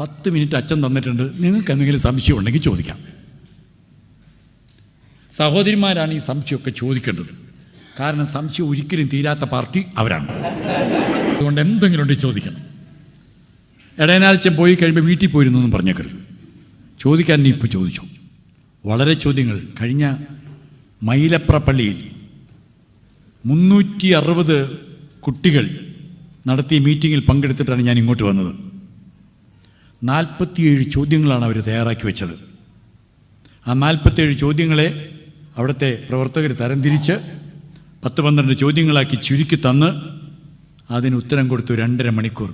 10 minute അച്ഛൻ തന്നിട്ടുണ്ട്, നിങ്ങൾക്ക് എന്തെങ്കിലും സംശയം ഉണ്ടെങ്കിൽ ചോദിക്കാം. സഹോദരിമാരാണ് ഈ സംശയമൊക്കെ ചോദിക്കേണ്ടത്. കാരണം സംശയം ഒരിക്കലും തീരാത്ത പാർട്ടി അവരാണ്. അതുകൊണ്ട് എന്തെങ്കിലും ഉണ്ടെങ്കിൽ ചോദിക്കണം. ഇടയനാഴ്ച പോയി കഴിയുമ്പോൾ വീട്ടിൽ പോയിരുന്നൊന്നും പറഞ്ഞേക്കരുത്. ചോദിക്കാൻ നീ ഇപ്പോൾ ചോദിച്ചു. വളരെ ചോദ്യങ്ങൾ. കഴിഞ്ഞ മൈലപ്ര പള്ളിയിൽ 360 കുട്ടികൾ നടത്തിയ മീറ്റിങ്ങിൽ പങ്കെടുത്തിട്ടാണ് ഞാൻ ഇങ്ങോട്ട് വന്നത്. 47 ചോദ്യങ്ങളാണ് അവർ തയ്യാറാക്കി വെച്ചത്. ആ 47 ചോദ്യങ്ങളെ അവിടുത്തെ പ്രവർത്തകർ തരംതിരിച്ച് 10-12 ചോദ്യങ്ങളാക്കി ചുരുക്കി തന്ന് അതിന് ഉത്തരം കൊടുത്തു 2.5 മണിക്കൂർ.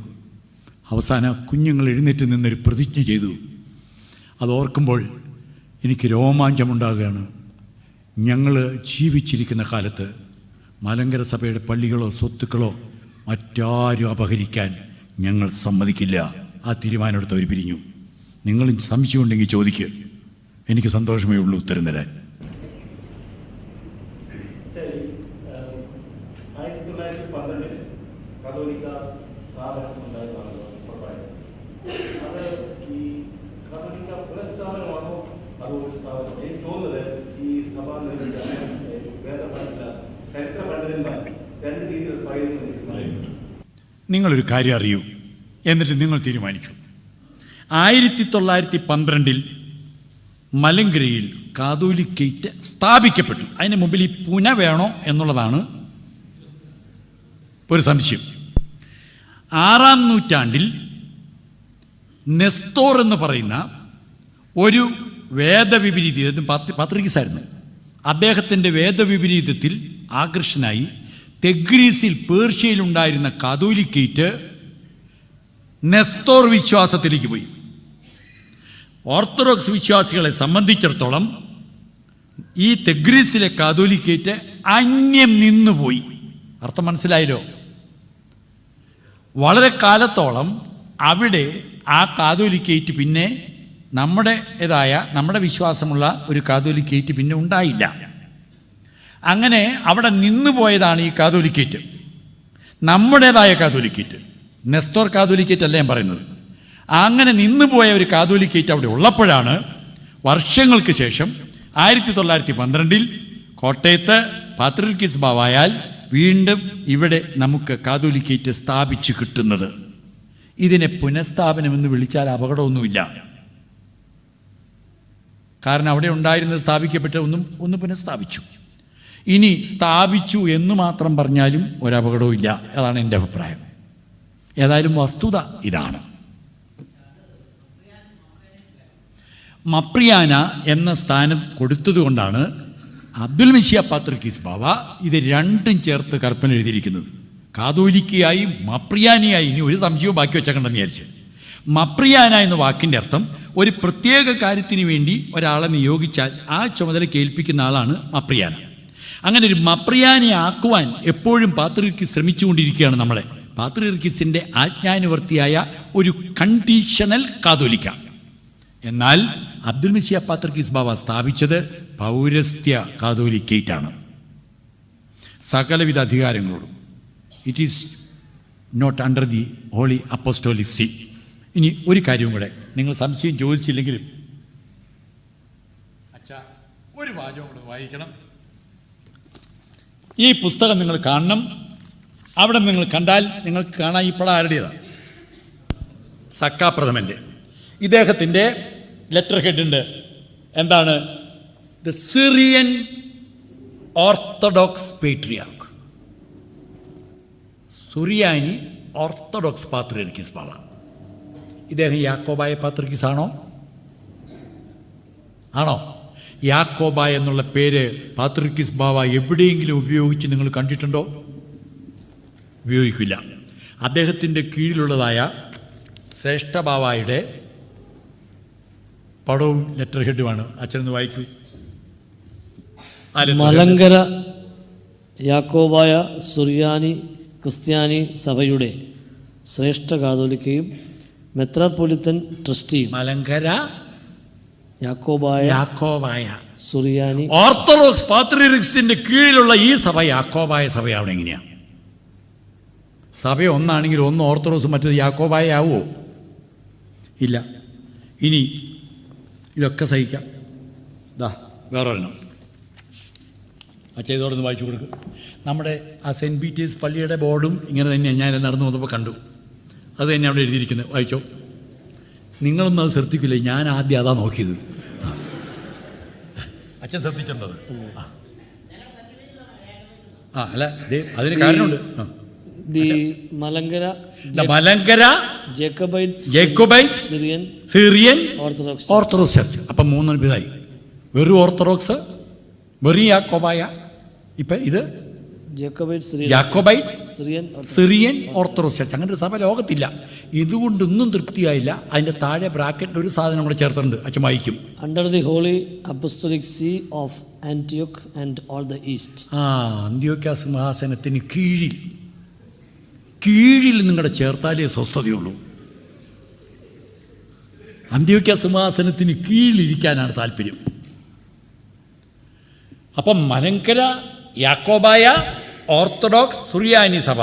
അവസാനം കുഞ്ഞുങ്ങൾ എഴുന്നേറ്റ് നിന്നൊരു പ്രതിജ്ഞ ചെയ്തു. അതോർക്കുമ്പോൾ എനിക്ക് രോമാഞ്ചമുണ്ടാകുകയാണ്. ഞങ്ങൾ ജീവിച്ചിരിക്കുന്ന കാലത്ത് മലങ്കര സഭയുടെ പള്ളികളോ സ്വത്തുക്കളോ മറ്റാരും അപഹരിക്കാൻ ഞങ്ങൾ സമ്മതിക്കില്ല. ആ തീരുമാനമെടുത്തവർ പിരിഞ്ഞു. നിങ്ങളും സംശയമുണ്ടെങ്കിൽ ചോദിക്കുക. എനിക്ക് സന്തോഷമേ ഉള്ളൂ ഉത്തരം തരാൻ. നിങ്ങളൊരു കാര്യം അറിയൂ, എന്നിട്ട് നിങ്ങൾ തീരുമാനിക്കൂ. 1912 മലങ്കരയിൽ കാതോലിക്കേറ്റ് സ്ഥാപിക്കപ്പെട്ടു. അതിന് മുമ്പിൽ ഈ പുന വേണോ എന്നുള്ളതാണ് ഒരു സംശയം. 6-ാം നൂറ്റാണ്ടിൽ നെസ്തോർ എന്ന് പറയുന്ന ഒരു വേദവിപരീതം പത്രികസായിരുന്നു. അദ്ദേഹത്തിൻ്റെ വേദവിപരീതത്തിൽ ആകർഷനായി തെഗ്രീസിൽ പേർഷ്യയിലുണ്ടായിരുന്ന കാതോലിക്കേറ്റ് നെസ്തോർ വിശ്വാസത്തിലേക്ക് പോയി. ഓർത്തഡോക്സ് വിശ്വാസികളെ സംബന്ധിച്ചിടത്തോളം ഈ തെഗ്രീസിലെ കാതോലിക്കേറ്റ് അന്യം നിന്നുപോയി. അർത്ഥം മനസ്സിലായല്ലോ? വളരെ കാലത്തോളം അവിടെ ആ കാതോലിക്കേറ്റ് പിന്നെ നമ്മുടെ വിശ്വാസമുള്ള ഒരു കാതോലിക്കേറ്റ് പിന്നെ ഉണ്ടായില്ല. അങ്ങനെ അവിടെ നിന്നുപോയതാണ് ഈ കാതോലിക്കേറ്റ്, നമ്മുടേതായ കാതോലിക്കേറ്റ്. നെസ്തോർ കാതോലിക്കേറ്റ് അല്ല ഞാൻ പറയുന്നത്. അങ്ങനെ നിന്നുപോയ ഒരു കാതോലിക്കേറ്റ് അവിടെ ഉള്ളപ്പോഴാണ് വർഷങ്ങൾക്ക് ശേഷം 1912 കോട്ടയത്ത് പാത്രിയർക്കീസ് ബാവായാൽ വീണ്ടും ഇവിടെ നമുക്ക് കാതോലിക്കേറ്റ് സ്ഥാപിച്ചു കിട്ടുന്നത്. ഇതിനെ പുനഃസ്ഥാപനമെന്ന് വിളിച്ചാൽ അപകടമൊന്നുമില്ല. കാരണം അവിടെ ഉണ്ടായിരുന്നത് സ്ഥാപിക്കപ്പെട്ട ഒന്ന് പുനഃസ്ഥാപിച്ചു. ഇനി സ്ഥാപിച്ചു എന്ന് മാത്രം പറഞ്ഞാലും ഒരപകടവും ഇല്ല. അതാണ് എൻ്റെ അഭിപ്രായം. ഏതായാലും വസ്തുത ഇതാണ്. മപ്രിയാന എന്ന സ്ഥാനം കൊടുത്തതുകൊണ്ടാണ് അബ്ദുൽ മിശിയ പാത്രിയർക്കീസ് ബാവ ഇത് രണ്ടും ചേർത്ത് കർപ്പന എഴുതിയിരിക്കുന്നത്. കാതോലിക്കയായി മപ്രിയാനിയായി. ഇനി ഒരു സംശയവും ബാക്കി വെച്ചേക്കണ്ടെന്ന് വിചാരിച്ച്. മപ്രിയാന എന്ന വാക്കിൻ്റെ അർത്ഥം ഒരു പ്രത്യേക കാര്യത്തിന് വേണ്ടി ഒരാളെ നിയോഗിച്ചാൽ ആ ചുമതല കേൾപ്പിക്കുന്ന ആളാണ് മപ്രിയാന. അങ്ങനെ ഒരു മപ്രിയാനെ ആക്കുവാൻ എപ്പോഴും പാത്രിയർക്കീസ് ശ്രമിച്ചുകൊണ്ടിരിക്കുകയാണ് നമ്മളെ. പാത്രിയർക്കീസിൻ്റെ ആജ്ഞാനുവർത്തിയായ ഒരു കണ്ടീഷണൽ കാതോലിക്ക. എന്നാൽ അബ്ദുൽ മിശിയ പാത്രിയർക്കീസ് ബാവ സ്ഥാപിച്ചത് പൗരസ്ത്യ കാതോലിക്കേറ്റാണ്, സകലവിധ അധികാരങ്ങളോടും. It is not under the holy apostolic see. ഇനി ഒരു കാര്യവും കൂടെ, നിങ്ങൾ സംശയം ചോദിച്ചില്ലെങ്കിലും അച്ഛാ ഒരു വാചകം കൂടെ വായിക്കണം. ഈ പുസ്തകം നിങ്ങൾ കാണണം. അവിടെ നിങ്ങൾ കണ്ടാൽ നിങ്ങൾക്ക് കാണാൻ ഈ പടം ആരുടേതാണ്? സക്കാ പ്രഥമൻ്റെ. ഇദ്ദേഹത്തിൻ്റെ ലെറ്റർ ഹെഡുണ്ട്. എന്താണ്? The Syrian Orthodox patriarch. സുറിയാനി ഓർത്തഡോക്സ് പാത്രിയർക്കീസ് ബാവ. ഇദ്ദേഹം യാക്കോബായ പാത്രിയർക്കീസ് ആണോ? യാക്കോബായ എന്നുള്ള പേര് പാത്രിയർക്കീസ് ബാവ എവിടെയെങ്കിലും ഉപയോഗിച്ച് നിങ്ങൾ കണ്ടിട്ടുണ്ടോ? ഉപയോഗിക്കില്ല. അദ്ദേഹത്തിൻ്റെ കീഴിലുള്ളതായ ശ്രേഷ്ഠ ബാവായുടെ പടവും ലെറ്റർ ഹെഡുമാണ്. അച്ഛനൊന്ന് വായിക്കൂ. മലങ്കര യാക്കോബായ സുറിയാനി ക്രിസ്ത്യാനി സഭയുടെ ശ്രേഷ്ഠ കാതോലിക്കയും മെത്രാപ്പൊലിത്തൻ ട്രസ്റ്റിയും. മലങ്കര യാക്കോബായ സുറിയാനി ഓർത്തഡോക്സ് പാത്രിയർക്കീസിന്റെ കീഴിലുള്ള ഈ സഭ യാക്കോബായ സഭയാണ്. എങ്ങനെയാണ് സഭ ഒന്നാണെങ്കിൽ ഒന്ന് ഓർത്തഡോക്സ് മറ്റൊരു യാക്കോബായ ആവുമോ? ഇല്ല. ഇനി ഇതൊക്കെ സഹിക്കാം. ദാ വേറെ ഒരെണ്ണം ഇതോടൊന്ന് വായിച്ചു കൊടുക്കുക. നമ്മുടെ ആ സെൻറ്റ് പീറ്റേഴ്സ് പള്ളിയുടെ ബോർഡും ഇങ്ങനെ തന്നെയാണ്. ഞാൻ നടന്നു വന്നപ്പോൾ കണ്ടു. അത് തന്നെ അവിടെ എഴുതിയിരിക്കുന്നത്. വായിച്ചോ. നിങ്ങളൊന്നും അത് ശ്രദ്ധിക്കില്ലേ? ഞാൻ ആദ്യം അതാ നോക്കിയത്. അച്ഛൻ ശ്രദ്ധിച്ചിട്ടുണ്ടത്. അല്ല അതിന് കാരണമുണ്ട്. Malankara Jacobite Syrian Orthodox Church. അപ്പം 3 വിധായി. വെറും ഓർത്തഡോക്സ്, വെറും യാക്കോബായ. ഇപ്പം ഇത് യാക്കോബൈറ്റ് സിറിയൻ ഓർത്തഡോക്സ് ചർച്ച്. അങ്ങനെ ഒരു സഭ ലോകത്തില്ല. ഇതുകൊണ്ടൊന്നും തൃപ്തിയായില്ല. അതിൻ്റെ താഴെ ബ്രാക്കറ്റിൽ ഒരു സാധനം കൂടെ ചേർത്തിട്ടുണ്ട്. അച്ഛൻ വായിക്കും. Under the holy apostolic see of ആന്റിയോക്ക് ആൻഡ് ഓൾ ദ ഈസ്റ്റ്. അന്ത്യോക്യ സിംഹാസനത്തിന് കീഴിൽ നിങ്ങളുടെ ചേർത്താലേ സ്വസ്ഥതയുള്ളൂ. അന്ത്യോക്യ സിംഹാസനത്തിന് കീഴിലിരിക്കാനാണ് താല്പര്യം. അപ്പം മലങ്കര യാക്കോബായ ഓർത്തഡോക്സ് സുറിയാനി സഭ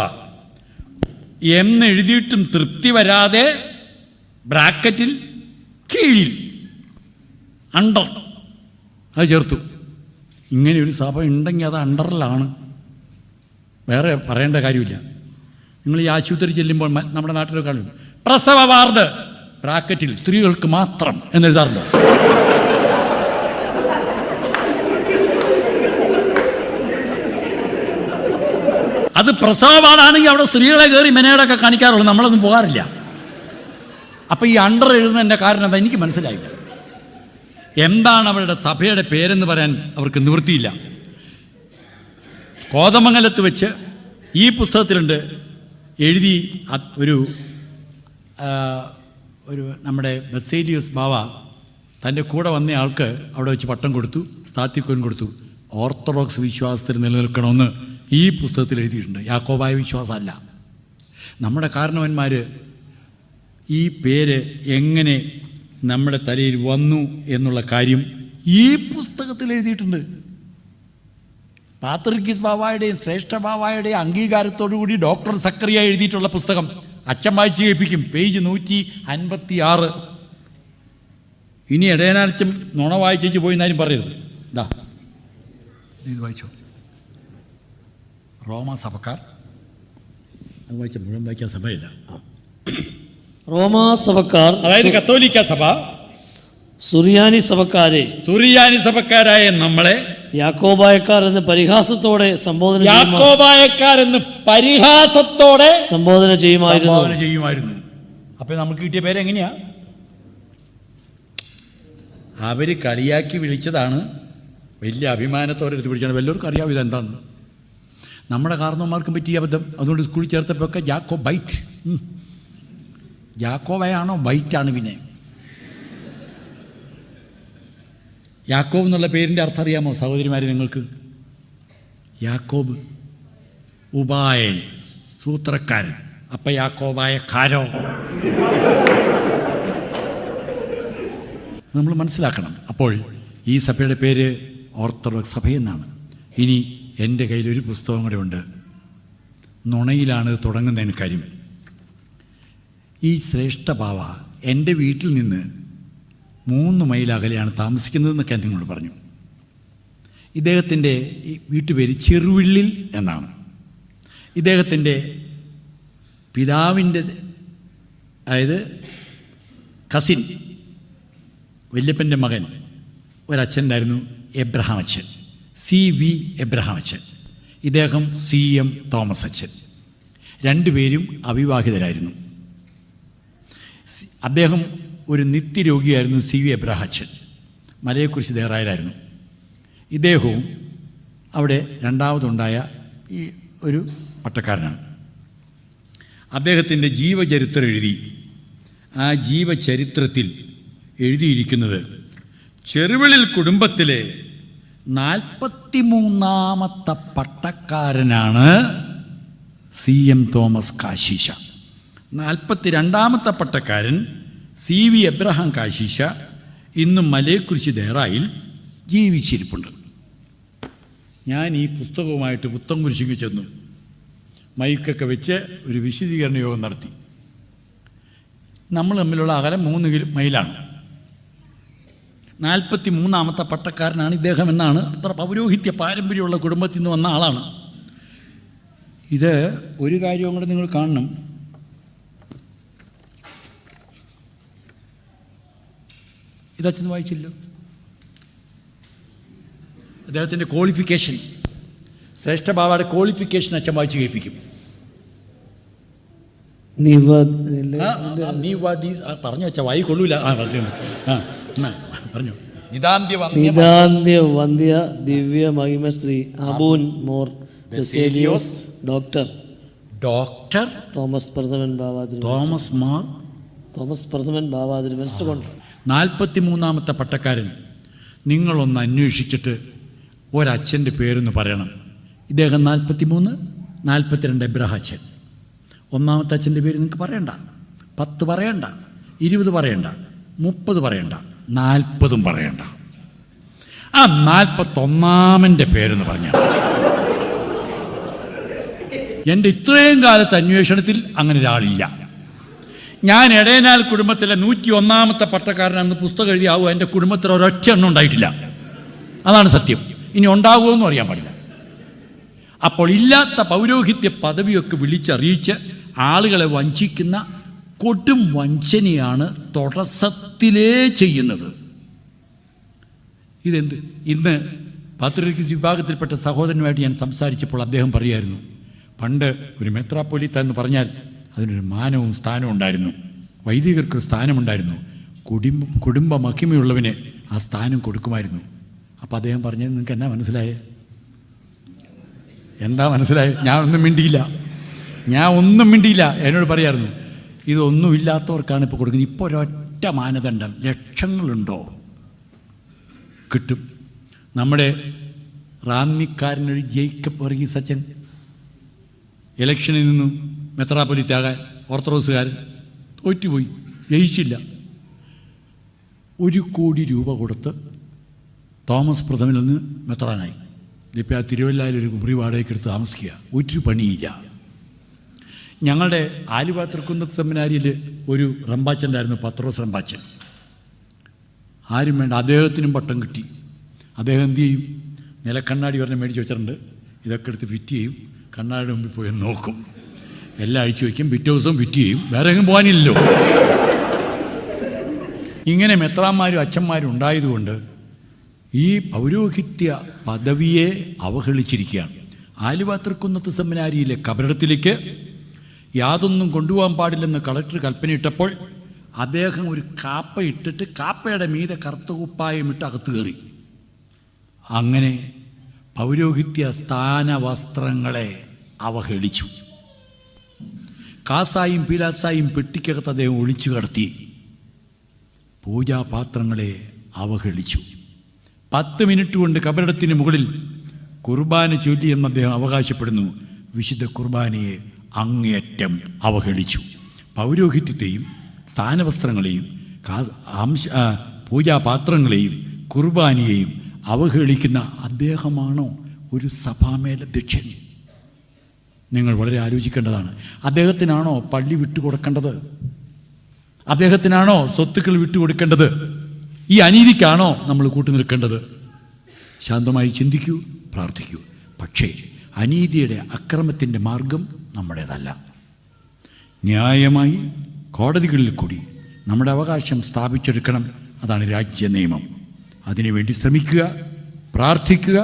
എന്നെഴുതിയിട്ടും തൃപ്തി വരാതെ ബ്രാക്കറ്റിൽ കീഴിൽ അണ്ടർ അത് ചേർത്തു. ഇങ്ങനെ ഒരു സഭ ഉണ്ടെങ്കിൽ അത് അണ്ടറിലാണ്. വേറെ പറയേണ്ട കാര്യമില്ല. നിങ്ങൾ ഈ ആശുപത്രി ചെല്ലുമ്പോൾ നമ്മുടെ നാട്ടിലൊക്കെ കാണും, പ്രസവ വാർഡ് ബ്രാക്കറ്റിൽ സ്ത്രീകൾക്ക് മാത്രം എന്നെഴുതാറുണ്ട്. അത് പ്രസവ വാർഡാണെങ്കിൽ അവിടെ സ്ത്രീകളെ കയറി മെനേടൊക്കെ കാണിക്കാറുള്ളൂ. നമ്മളൊന്നും പോകാറില്ല. അപ്പം ഈ അണ്ടർ എഴുതുന്നതിൻ്റെ കാരണം എന്താ എനിക്ക് മനസ്സിലായില്ല. എന്താണ് അവരുടെ സഭയുടെ പേരെന്ന് പറയാൻ അവർക്ക് നിവൃത്തിയില്ല. കോതമംഗലത്ത് വെച്ച് ഈ പുസ്തകത്തിലുണ്ട് എഴുതി. ഒരു നമ്മുടെ ബസേലിയോസ് ബാവ തൻ്റെ കൂടെ വന്ന ആൾക്ക് അവിടെ വെച്ച് പട്ടം കൊടുത്തു, സ്ഥാത്തിക്കോൻ കൊടുത്തു. ഓർത്തഡോക്സ് വിശ്വാസത്തിൽ നിലനിൽക്കണമെന്ന് ഈ പുസ്തകത്തിൽ എഴുതിയിട്ടുണ്ട്. യാക്കോബായ വിശ്വാസമല്ല. നമ്മുടെ കാരണവന്മാർ ഈ പേര് എങ്ങനെ നമ്മുടെ തലയിൽ വന്നു എന്നുള്ള കാര്യം ഈ പുസ്തകത്തിൽ എഴുതിയിട്ടുണ്ട്. പാത്രിക്കീസ് ബാവായുടെയും ശ്രേഷ്ഠ ബാവായുടെയും അംഗീകാരത്തോടുകൂടി ഡോക്ടർ സക്കറിയ എഴുതിയിട്ടുള്ള പുസ്തകം. അച്ഛൻ വായിച്ച് കേൾപ്പിക്കും. പേജ് 156. ഇനി ഇടയനാഴ്ചം നുണ വായിച്ചു പോയി എന്നാലും പറയരുത്. ഇതാ ഇത് വായിച്ചോ. റോമാ സഭക്കാർ. അത് വായിച്ച മുഴുവൻ വായിക്കാൻ സഭയില്ല. റോമാ സഭക്കാർ, അതായത് കത്തോലിക്ക സഭ, സുറിയാനി സഭക്കാരായ നമ്മളെ യാക്കോബായക്കാരെന്ന് പരിഹാസത്തോടെ സംബോധന ചെയ്യുമായിരുന്നു. അപ്പൊ നമുക്ക് കിട്ടിയ പേര് എങ്ങനെയാ? അവര് കളിയാക്കി വിളിച്ചതാണ്. വലിയ അഭിമാനത്തോടെ എടുത്ത് വിളിച്ചാണ്. വല്ലവർക്കും അറിയാവും ഇതെന്താന്ന്. നമ്മുടെ കാരണവന്മാർക്കും പറ്റിയ അബദ്ധം. അതുകൊണ്ട് സ്കൂളിൽ ചേർത്തപ്പോഴൊക്കെ യാക്കോബയാണോ ബൈറ്റാണ്? പിന്നെ യാക്കോബ് എന്നുള്ള പേരിൻ്റെ അർത്ഥം അറിയാമോ സഹോദരിമാരെ നിങ്ങൾക്ക്? യാക്കോബ് ഉപായൻ, സൂത്രക്കാരൻ. അപ്പം യാക്കോബായക്കാരോ? നമ്മൾ മനസ്സിലാക്കണം. അപ്പോൾ ഈ സഭയുടെ പേര് ഓർത്തഡോക്സ് സഭയെന്നാണ്. ഇനി എൻ്റെ കയ്യിലൊരു പുസ്തകം കൂടെ ഉണ്ട്. നുണയിലാണ് തുടങ്ങുന്നതിന് കാര്യം. ഈ ശ്രേഷ്ഠ ബാവ എൻ്റെ വീട്ടിൽ നിന്ന് 3 മൈൽ അകലെയാണ് താമസിക്കുന്നതെന്നൊക്കെ ഞാൻ നിങ്ങളോട് പറഞ്ഞു. ഇദ്ദേഹത്തിൻ്റെ ഈ വീട്ടുപേര് ചെറുവിള്ളിൽ എന്നാണ്. ഇദ്ദേഹത്തിൻ്റെ പിതാവിൻ്റെ, അതായത് കസിൻ, വല്യപ്പൻ്റെ മകൻ ഒരച്ഛനായിരുന്നു, എബ്രഹാം അച്ഛൻ, CV എബ്രഹാം അച്ഛൻ. ഇദ്ദേഹം CM തോമസ് അച്ഛൻ. 2 പേരും അവിവാഹിതരായിരുന്നു. അദ്ദേഹം ഒരു നിത്യരോഗിയായിരുന്നു. CV എബ്രഹാം അച്ഛൻ മലയെക്കുറിച്ച് ദേറായരായിരുന്നു. ഇദ്ദേഹവും അവിടെ രണ്ടാമതുണ്ടായ ഈ ഒരു പട്ടക്കാരനാണ്. അദ്ദേഹത്തിൻ്റെ ജീവചരിത്രം എഴുതി. ആ ജീവചരിത്രത്തിൽ എഴുതിയിരിക്കുന്നത് ചെറുവിളിൽ കുടുംബത്തിലെ 43ാമത്തെ പട്ടക്കാരനാണ് CM തോമസ് കാശീശ. 42ാമത്തെ പട്ടക്കാരൻ CV എബ്രഹാം കാശീശ ഇന്നും മലയെക്കുറിച്ച് ദേറായിൽ ജീവിച്ചിരിപ്പുണ്ട്. ഞാൻ ഈ പുസ്തകവുമായിട്ട് പുത്തൻകുരിശിക്ക് ചെന്നു. മൈക്കൊക്കെ വെച്ച് ഒരു വിശദീകരണ യോഗം നടത്തി. നമ്മൾ തമ്മിലുള്ള അകലം 3 മൈലാണ്. 43ാമത്തെ പട്ടക്കാരനാണ് ഇദ്ദേഹം എന്നാണ്. അത്ര പൗരോഹിത്യ പാരമ്പര്യമുള്ള കുടുംബത്തിൽ നിന്ന് വന്ന ആളാണ്. ഇത് ഒരു കാര്യവും കൂടെ നിങ്ങൾ കാണണം. ഇതച്ഛൻ വായിച്ചില്ലോ. അദ്ദേഹത്തിൻ്റെ ക്വാളിഫിക്കേഷൻ, ശ്രേഷ്ഠ ബാബയുടെ ക്വാളിഫിക്കേഷൻ അച്ഛൻ വായിച്ച് കേൾപ്പിക്കും. പറഞ്ഞു വെച്ചാൽ വായി കൊള്ളൂല. പറഞ്ഞു. നിതാന്ത്യ വന്ധ്യ ദിവ്യ മഹിമ ശ്രീ അബൂൻ മോർ ബെസേലിയോസ് ഡോക്ടർ തോമസ് പ്രഥമൻ ബാവാതിരി മനസ്സുകൊണ്ട് 43ാമത്തെ പട്ടക്കാരൻ. നിങ്ങളൊന്ന് അന്വേഷിച്ചിട്ട് ഒരച്ഛൻ്റെ പേരൊന്ന് പറയണം. ഇദ്ദേഹം 43, 42 എബ്രഹാച്ചൻ. ഒന്നാമത്തെ അച്ഛൻ്റെ പേര് നിങ്ങൾക്ക് പറയണ്ട, 10 പറയണ്ട, 20 പറയണ്ട, 30 പറയണ്ട, 40 പറയണ്ട. ആ 41ാമൻ്റെ പേരെന്ന് പറഞ്ഞാൽ എൻ്റെ ഇത്രയും കാലത്തെ അന്വേഷണത്തിൽ അങ്ങനെ ഒരാളില്ല. ഞാൻ എടയനാൽ കുടുംബത്തിലെ 101ാമത്തെ പട്ടക്കാരനെന്ന് പുസ്തകം എഴുതിയാവും എൻ്റെ കുടുംബത്തിൽ ഒരൊറ്റ എണ്ണം ഉണ്ടായിട്ടില്ല. അതാണ് സത്യം. ഇനി ഉണ്ടാകുമെന്നും അറിയാൻ പാടില്ല. അപ്പോൾ ഇല്ലാത്ത പൗരോഹിത്യ പദവിയൊക്കെ വിളിച്ചറിയിച്ച് ആളുകളെ വഞ്ചിക്കുന്ന കൊടും വഞ്ചനയാണ് തുടക്കത്തിലേ ചെയ്യുന്നത്. ഇതെന്ത്? ഇന്ന് പാത്രിയർക്കീസ് വിഭാഗത്തിൽപ്പെട്ട സഹോദരനുമായിട്ട് ഞാൻ സംസാരിച്ചപ്പോൾ അദ്ദേഹം പറയായിരുന്നു, പണ്ട് ഒരു മെത്രാപ്പൊലീത്ത എന്ന് പറഞ്ഞാൽ അതിനൊരു മാനവും സ്ഥാനവും ഉണ്ടായിരുന്നു. വൈദികർക്കൊരു സ്ഥാനമുണ്ടായിരുന്നു. കുടുംബ മഹിമയുള്ളവന് ആ സ്ഥാനം കൊടുക്കുമായിരുന്നു. അപ്പോൾ അദ്ദേഹം പറഞ്ഞത് നിങ്ങൾക്ക് എന്നാ മനസ്സിലായേ? എന്താ മനസ്സിലായത്? ഞാൻ ഒന്നും മിണ്ടിയില്ല. എന്നോട് പറയായിരുന്നു, ഇതൊന്നുമില്ലാത്തവർക്കാണ് ഇപ്പോൾ കൊടുക്കുന്നത്. ഇപ്പോൾ ഒരൊറ്റ മാനദണ്ഡം, ലക്ഷങ്ങളുണ്ടോ കിട്ടും. നമ്മുടെ റാന്നിക്കാരനൊരു ജേക്കബ് വർഗീസ് അച്ഛൻ ഇലക്ഷനിൽ നിന്നും മെത്രാപ്പൊലീത്താകാൻ ഓർത്തഡോക്സുകാരൻ തോറ്റുപോയി, ജയിച്ചില്ല. 1 കോടി രൂപ കൊടുത്ത് തോമസ് പ്രഥമിൽ നിന്ന് മെത്രാനായി. ഇതിപ്പോൾ ആ തിരുവല്ലയിലൊരു മുറി വാടകയ്ക്കെടുത്ത് താമസിക്കുക. ഒരു പണിയില്ല. ഞങ്ങളുടെ ആലുവ തൃക്കുന്നത്ത് സെമിനാരിയിൽ ഒരു റമ്പാച്ചൻ്റായിരുന്നു, പത്രോസ് റമ്പാച്ചൻ. ആരും വേണ്ട, അദ്ദേഹത്തിനും പട്ടം കിട്ടി. അദ്ദേഹം എന്തു ചെയ്യും? നിലക്കണ്ണാടി പറഞ്ഞ് മേടിച്ച് വെച്ചിട്ടുണ്ട്. ഇതൊക്കെ എടുത്ത് ഫിറ്റ് ചെയ്യും, കണ്ണാടിയുടെ മുമ്പിൽ പോയി നോക്കും, എല്ലാം അഴിച്ചു വയ്ക്കും, പിറ്റേ ദിവസവും ഫിറ്റ് ചെയ്യും. വേറെ എങ്ങും പോകാനില്ലല്ലോ. ഇങ്ങനെ മെത്രാന്മാരും അച്ഛന്മാരും ഉണ്ടായതുകൊണ്ട് ഈ പൗരോഹിത്യ പദവിയെ അവഹേളിച്ചിരിക്കുകയാണ്. ആലുവ തൃക്കുന്നത്ത് സെമിനാരിയിലെ കബറിടത്തിലേക്ക് യാതൊന്നും കൊണ്ടുപോകാൻ പാടില്ലെന്ന് കളക്ടർ കൽപ്പനയിട്ടപ്പോൾ അദ്ദേഹം ഒരു കാപ്പ ഇട്ടിട്ട് കാപ്പയുടെ മീതെ കറുത്ത കുപ്പായം ഇട്ട് അകത്ത് കയറി. അങ്ങനെ പൗരോഹിത്യ സ്ഥാന വസ്ത്രങ്ങളെ അവഹേളിച്ചു. കാസായും പീലാസായും പെട്ടിക്കകത്ത് അദ്ദേഹം ഒളിച്ചു കടത്തി. പൂജാപാത്രങ്ങളെ അവഹേളിച്ചു. 10 മിനിറ്റ് കൊണ്ട് കബറിടത്തിന് മുകളിൽ കുർബാന ചൊല്ലിയെന്ന് അദ്ദേഹം അവകാശപ്പെടുന്നു. വിശുദ്ധ കുർബാനയെ അങ്ങേയറ്റം അവഹേളിച്ചു. പൗരോഹിത്യത്തെയും സ്ഥാനവസ്ത്രങ്ങളെയും പൂജാപാത്രങ്ങളെയും കുർബാനയെയും അവഹേളിക്കുന്ന അദ്ദേഹമാണോ ഒരു സഭാമേലധ്യക്ഷൻ? നിങ്ങൾ വളരെ ആലോചിക്കേണ്ടതാണ്. അദ്ദേഹത്തിനാണോ പള്ളി വിട്ടുകൊടുക്കേണ്ടത്? അദ്ദേഹത്തിനാണോ സ്വത്തുക്കൾ വിട്ടുകൊടുക്കേണ്ടത്? ഈ അനീതിക്കാണോ നമ്മൾ കൂട്ടുനിൽക്കേണ്ടത്? ശാന്തമായി ചിന്തിക്കൂ, പ്രാർത്ഥിക്കൂ. പക്ഷേ അനീതിയുടെ അക്രമത്തിൻ്റെ മാർഗം നമ്മുടേതല്ല. ന്യായമായി കോടതികളിൽ കൂടി നമ്മുടെ അവകാശം സ്ഥാപിച്ചെടുക്കണം. അതാണ് രാജ്യ നിയമം. അതിനുവേണ്ടി ശ്രമിക്കുക, പ്രാർത്ഥിക്കുക,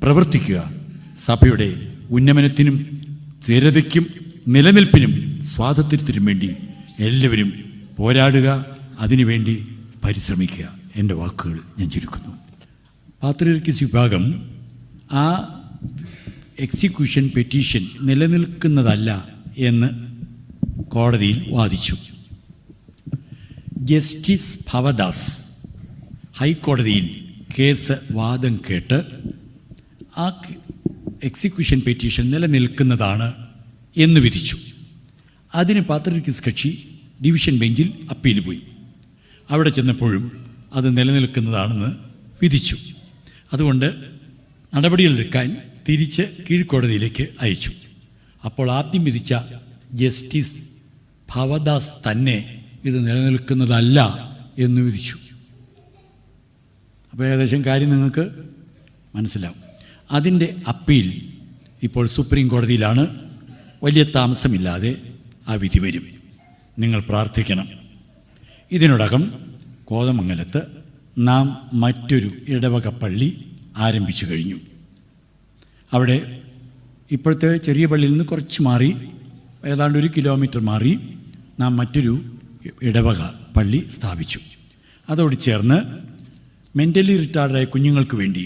പ്രവർത്തിക്കുക. സഭയുടെ ഉന്നമനത്തിനും സ്ഥിരതയ്ക്കും നിലനിൽപ്പിനും സ്വാതന്ത്ര്യത്തിനും വേണ്ടി എല്ലാവരും പോരാടുക, അതിനുവേണ്ടി പരിശ്രമിക്കുക. എൻ്റെ വാക്കുകൾ ഞാൻ ചുരുക്കുന്നു. പാത്രിയർക്കീസ് വിഭാഗം ആ എക്സിക്യൂഷൻ പെറ്റീഷൻ നിലനിൽക്കുന്നതല്ല എന്ന് കോടതിയിൽ വാദിച്ചു. ജസ്റ്റിസ് ഭവദാസ് ഹൈക്കോടതിയിൽ കേസ് വാദം കേട്ട് ആ എക്സിക്യൂഷൻ പെറ്റീഷൻ നിലനിൽക്കുന്നതാണ് എന്ന് വിധിച്ചു. അതിന് പാത്രിയർക്കീസ് കക്ഷി ഡിവിഷൻ ബെഞ്ചിൽ അപ്പീൽ പോയി. അവിടെ ചെന്നപ്പോഴും അത് നിലനിൽക്കുന്നതാണെന്ന് വിധിച്ചു. അതുകൊണ്ട് നടപടികളെടുക്കാൻ തിരിച്ച് കീഴ്ക്കോടതിയിലേക്ക് അയച്ചു. അപ്പോൾ ആദ്യം വിധിച്ച ജസ്റ്റിസ് ഭവദാസ് തന്നെ ഇത് നിലനിൽക്കുന്നതല്ല എന്ന് വിധിച്ചു. അപ്പോൾ ഏകദേശം കാര്യം നിങ്ങൾക്ക് മനസ്സിലാവും. അതിൻ്റെ അപ്പീൽ ഇപ്പോൾ സുപ്രീം കോടതിയിലാണ്. വലിയ താമസമില്ലാതെ ആ വിധി വരും. നിങ്ങൾ പ്രാർത്ഥിക്കണം. ഇതിനോടകം കോതമംഗലത്ത് നാം മറ്റൊരു ഇടവക പള്ളി ആരംഭിച്ചു കഴിഞ്ഞു. അവിടെ ഇപ്പോഴത്തെ ചെറിയ പള്ളിയിൽ നിന്ന് കുറച്ച് മാറി, ഏതാണ്ട് 1 കിലോമീറ്റർ മാറി നാം മറ്റൊരു ഇടവക പള്ളി സ്ഥാപിച്ചു. അതോട് ചേർന്ന് മെൻ്റലി റിട്ടാർഡായ കുഞ്ഞുങ്ങൾക്ക് വേണ്ടി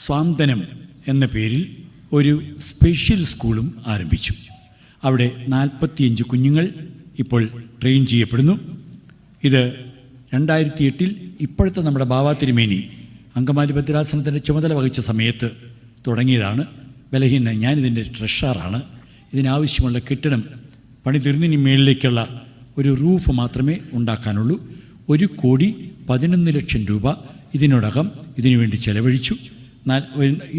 സ്വാന്തനം എന്ന പേരിൽ ഒരു സ്പെഷ്യൽ സ്കൂളും ആരംഭിച്ചു. അവിടെ 45 കുഞ്ഞുങ്ങൾ ഇപ്പോൾ ട്രെയിൻ ചെയ്യപ്പെടുന്നു. ഇത് 2008 ഇപ്പോഴത്തെ നമ്മുടെ ബാവാ തിരുമേനി അങ്കമാലി ഭദ്രാസനത്തിൻ്റെ ചുമതല വഹിച്ച സമയത്ത് തുടങ്ങിയതാണ്. ബലഹീന ഞാനിതിൻ്റെ ട്രഷറാണ്. ഇതിനാവശ്യമുള്ള കെട്ടിടം പണി തീർന്നതിന് മേളിലേക്കുള്ള ഒരു റൂഫ് മാത്രമേ ഉണ്ടാക്കാനുള്ളൂ. 1,11,00,000 രൂപ ഇതിനോടകം ഇതിനുവേണ്ടി ചെലവഴിച്ചു.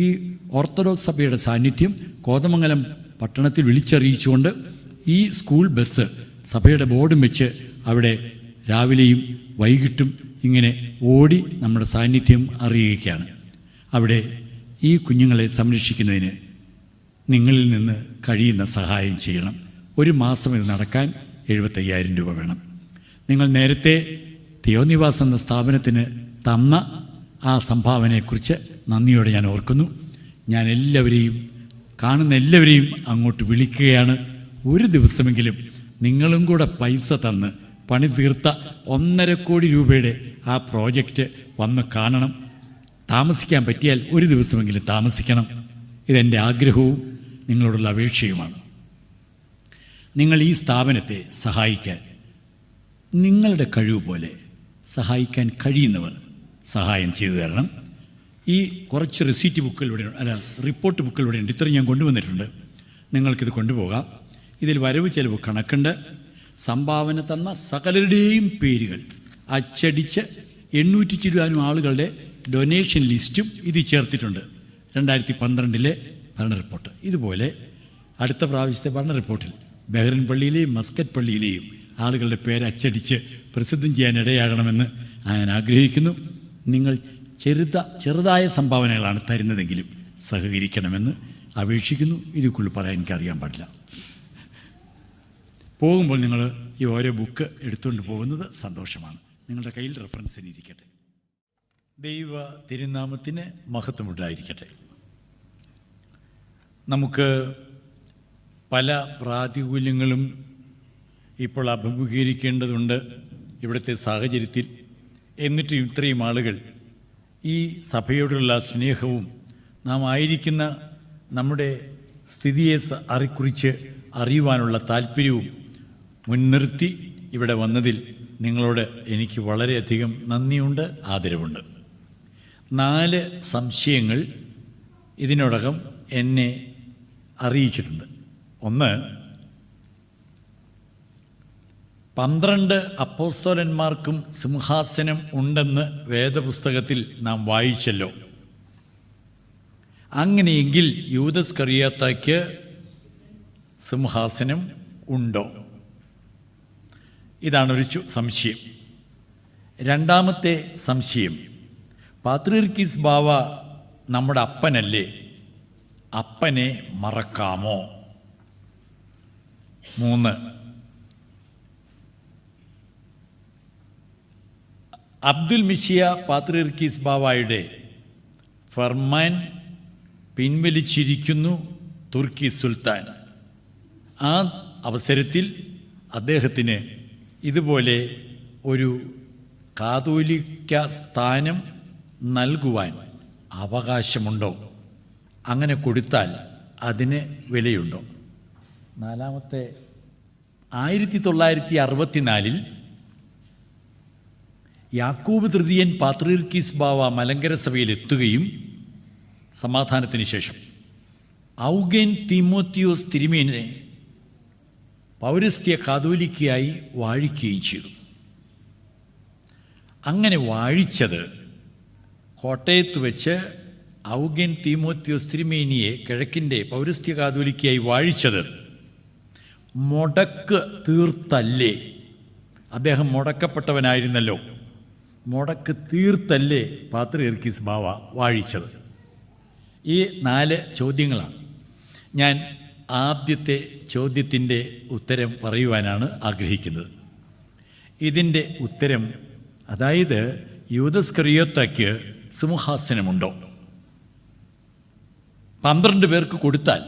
ഈ ഓർത്തഡോക്സ് സഭയുടെ സാന്നിധ്യം കോതമംഗലം പട്ടണത്തിൽ വിളിച്ചറിയിച്ചുകൊണ്ട് ഈ സ്കൂൾ ബസ് സഭയുടെ ബോർഡും വെച്ച് അവിടെ രാവിലെയും വൈകിട്ടും ഇങ്ങനെ ഓടി നമ്മുടെ സാന്നിധ്യം അറിയിക്കുകയാണ്. അവിടെ ഈ കുഞ്ഞുങ്ങളെ സംരക്ഷിക്കുന്നതിന് നിങ്ങളിൽ നിന്ന് കഴിയുന്ന സഹായം ചെയ്യണം. 1 മാസം ഇത് നടക്കാൻ 75,000 രൂപ വേണം. നിങ്ങൾ നേരത്തെ തിയോനിവാസ് എന്ന സ്ഥാപനത്തിന് തന്ന ആ സംഭാവനയെക്കുറിച്ച് നന്ദിയോടെ ഞാൻ ഓർക്കുന്നു. ഞാൻ കാണുന്ന എല്ലാവരെയും അങ്ങോട്ട് വിളിക്കുകയാണ്. ഒരു ദിവസമെങ്കിലും നിങ്ങളും കൂടെ പൈസ തന്ന് പണി തീർത്ത 1.5 കോടി രൂപയുടെ ആ പ്രോജക്റ്റ് വന്ന് കാണണം. താമസിക്കാൻ പറ്റിയാൽ ഒരു ദിവസമെങ്കിലും താമസിക്കണം. ഇതെൻ്റെ ആഗ്രഹവും നിങ്ങളോടുള്ള അപേക്ഷയുമാണ്. നിങ്ങൾ ഈ സ്ഥാപനത്തെ സഹായിക്കാൻ നിങ്ങളുടെ കഴിവ് പോലെ സഹായിക്കാൻ കഴിയുന്നവർ സഹായം ചെയ്തു തരണം. ഈ കുറച്ച് റിപ്പോർട്ട് ബുക്കുകൾ ഇവിടെ ഉണ്ട്. ഇത്രയും ഞാൻ കൊണ്ടുവന്നിട്ടുണ്ട്. നിങ്ങൾക്കിത് കൊണ്ടുപോകാം. ഇതിൽ വരവ് ചെലവ് കണക്കുണ്ട്. സംഭാവന തന്ന സകലരുടെയും പേരുകൾ അച്ചടിച്ച് 800 ചില്ലാനും ആളുകളുടെ ഡൊനേഷൻ ലിസ്റ്റും ഇത് ചേർത്തിട്ടുണ്ട്. 2012 ഭരണ റിപ്പോർട്ട്. ഇതുപോലെ അടുത്ത പ്രാവശ്യത്തെ ഭരണ റിപ്പോർട്ടിൽ ബഹ്റിൻ പള്ളിയിലെയും മസ്കറ്റ് പള്ളിയിലെയും ആളുകളുടെ പേര് അച്ചടിച്ച് പ്രസിദ്ധം ചെയ്യാൻ ഇടയാകണമെന്ന് ഞാൻ ആഗ്രഹിക്കുന്നു. നിങ്ങൾ ചെറുതായ സംഭാവനകളാണ് തരുന്നതെങ്കിലും സഹകരിക്കണമെന്ന് അപേക്ഷിക്കുന്നു. ഇതിക്കുള്ളിൽ പറയാൻ എനിക്കറിയാൻ പാടില്ല. പോകുമ്പോൾ നിങ്ങൾ ഈ ഓരോ ബുക്ക് എടുത്തുകൊണ്ട് പോകുന്നത് സന്തോഷമാണ്. നിങ്ങളുടെ കയ്യിൽ റെഫറൻസിന് ഇരിക്കട്ടെ. ദൈവ തിരുനാമത്തിന് മഹത്വമുണ്ടായിരിക്കട്ടെ. നമുക്ക് പല പ്രാതികൂല്യങ്ങളും ഇപ്പോൾ അഭിമുഖീകരിക്കേണ്ടതുണ്ട് ഇവിടുത്തെ സാഹചര്യത്തിൽ. എന്നിട്ടും ഇത്രയും ആളുകൾ ഈ സഭയോടുള്ള സ്നേഹവും നാം ആയിരിക്കുന്ന നമ്മുടെ സ്ഥിതിയെ കുറിച്ച് അറിയുവാനുള്ള താല്പര്യവും മുൻനിർത്തി ഇവിടെ വന്നതിൽ നിങ്ങളോട് എനിക്ക് വളരെയധികം നന്ദിയുണ്ട്, ആദരവുണ്ട്. 4 സംശയങ്ങൾ ഇതിനോടകം എന്നെ അറിയിച്ചിട്ടുണ്ട്. ഒന്ന്, 12 അപ്പോസ്തലന്മാർക്കും സിംഹാസനം ഉണ്ടെന്ന് വേദപുസ്തകത്തിൽ നാം വായിച്ചല്ലോ. അങ്ങനെയെങ്കിൽ യൂദസ്കറിയാത്തായ്ക്ക് സിംഹാസനം ഉണ്ടോ? ഇതാണൊരു സംശയം. രണ്ടാമത്തെ സംശയം, പാത്രീർക്കീസ് ബാവ നമ്മുടെ അപ്പനല്ലേ, അപ്പനെ മറക്കാമോ? 3, അബ്ദുൽ മിശിയ പാത്രീർക്കീസ് ബാവായുടെ ഫർമാൻ പിൻവലിച്ചിരിക്കുന്നു തുർക്കി സുൽത്താൻ. ആ അവസരത്തിൽ അദ്ദേഹത്തിന് ഇതുപോലെ ഒരു കാതോലിക്ക സ്ഥാനം നൽകുവാൻ അവകാശമുണ്ടോ? അങ്ങനെ കൊടുത്താൽ അതിന് വിലയുണ്ടോ? 4, 1964 യാക്കോബ് തൃതീയൻ പാത്രീർക്കീസ് ബാവ മലങ്കര സഭയിൽ എത്തുകയും സമാധാനത്തിന് ശേഷം ഔഗേൻ തീമോത്തിയോസ് തിരുമേനിയെ പൗരസ്ത്യ കാതോലിക്കയായി വാഴിക്കുകയും ചെയ്തു. അങ്ങനെ വാഴിച്ചത് കോട്ടയത്ത് വെച്ച് ഔഗേൻ തീമോത്തിയോസ് തിരുമേനിയെ കിഴക്കിൻ്റെ പൗരസ്ത്യ കാതോലിക്കയായി വാഴിച്ചത് മുടക്ക് തീർത്തല്ലേ? അദ്ദേഹം മുടക്കപ്പെട്ടവനായിരുന്നല്ലോ. മുടക്ക് തീർത്തല്ലേ പാത്രിയർക്കീസ് ബാവ വാഴിച്ചത്? ഈ 4 ചോദ്യങ്ങളാണ്. ഞാൻ ആദ്യത്തെ ചോദ്യത്തിൻ്റെ ഉത്തരം പറയുവാനാണ് ആഗ്രഹിക്കുന്നത്. ഇതിൻ്റെ ഉത്തരം, അതായത് യൂദസ്കറിയോത്തായ്ക്ക് സിംഹാസനമുണ്ടോ? 12 പേർക്ക് കൊടുത്താൽ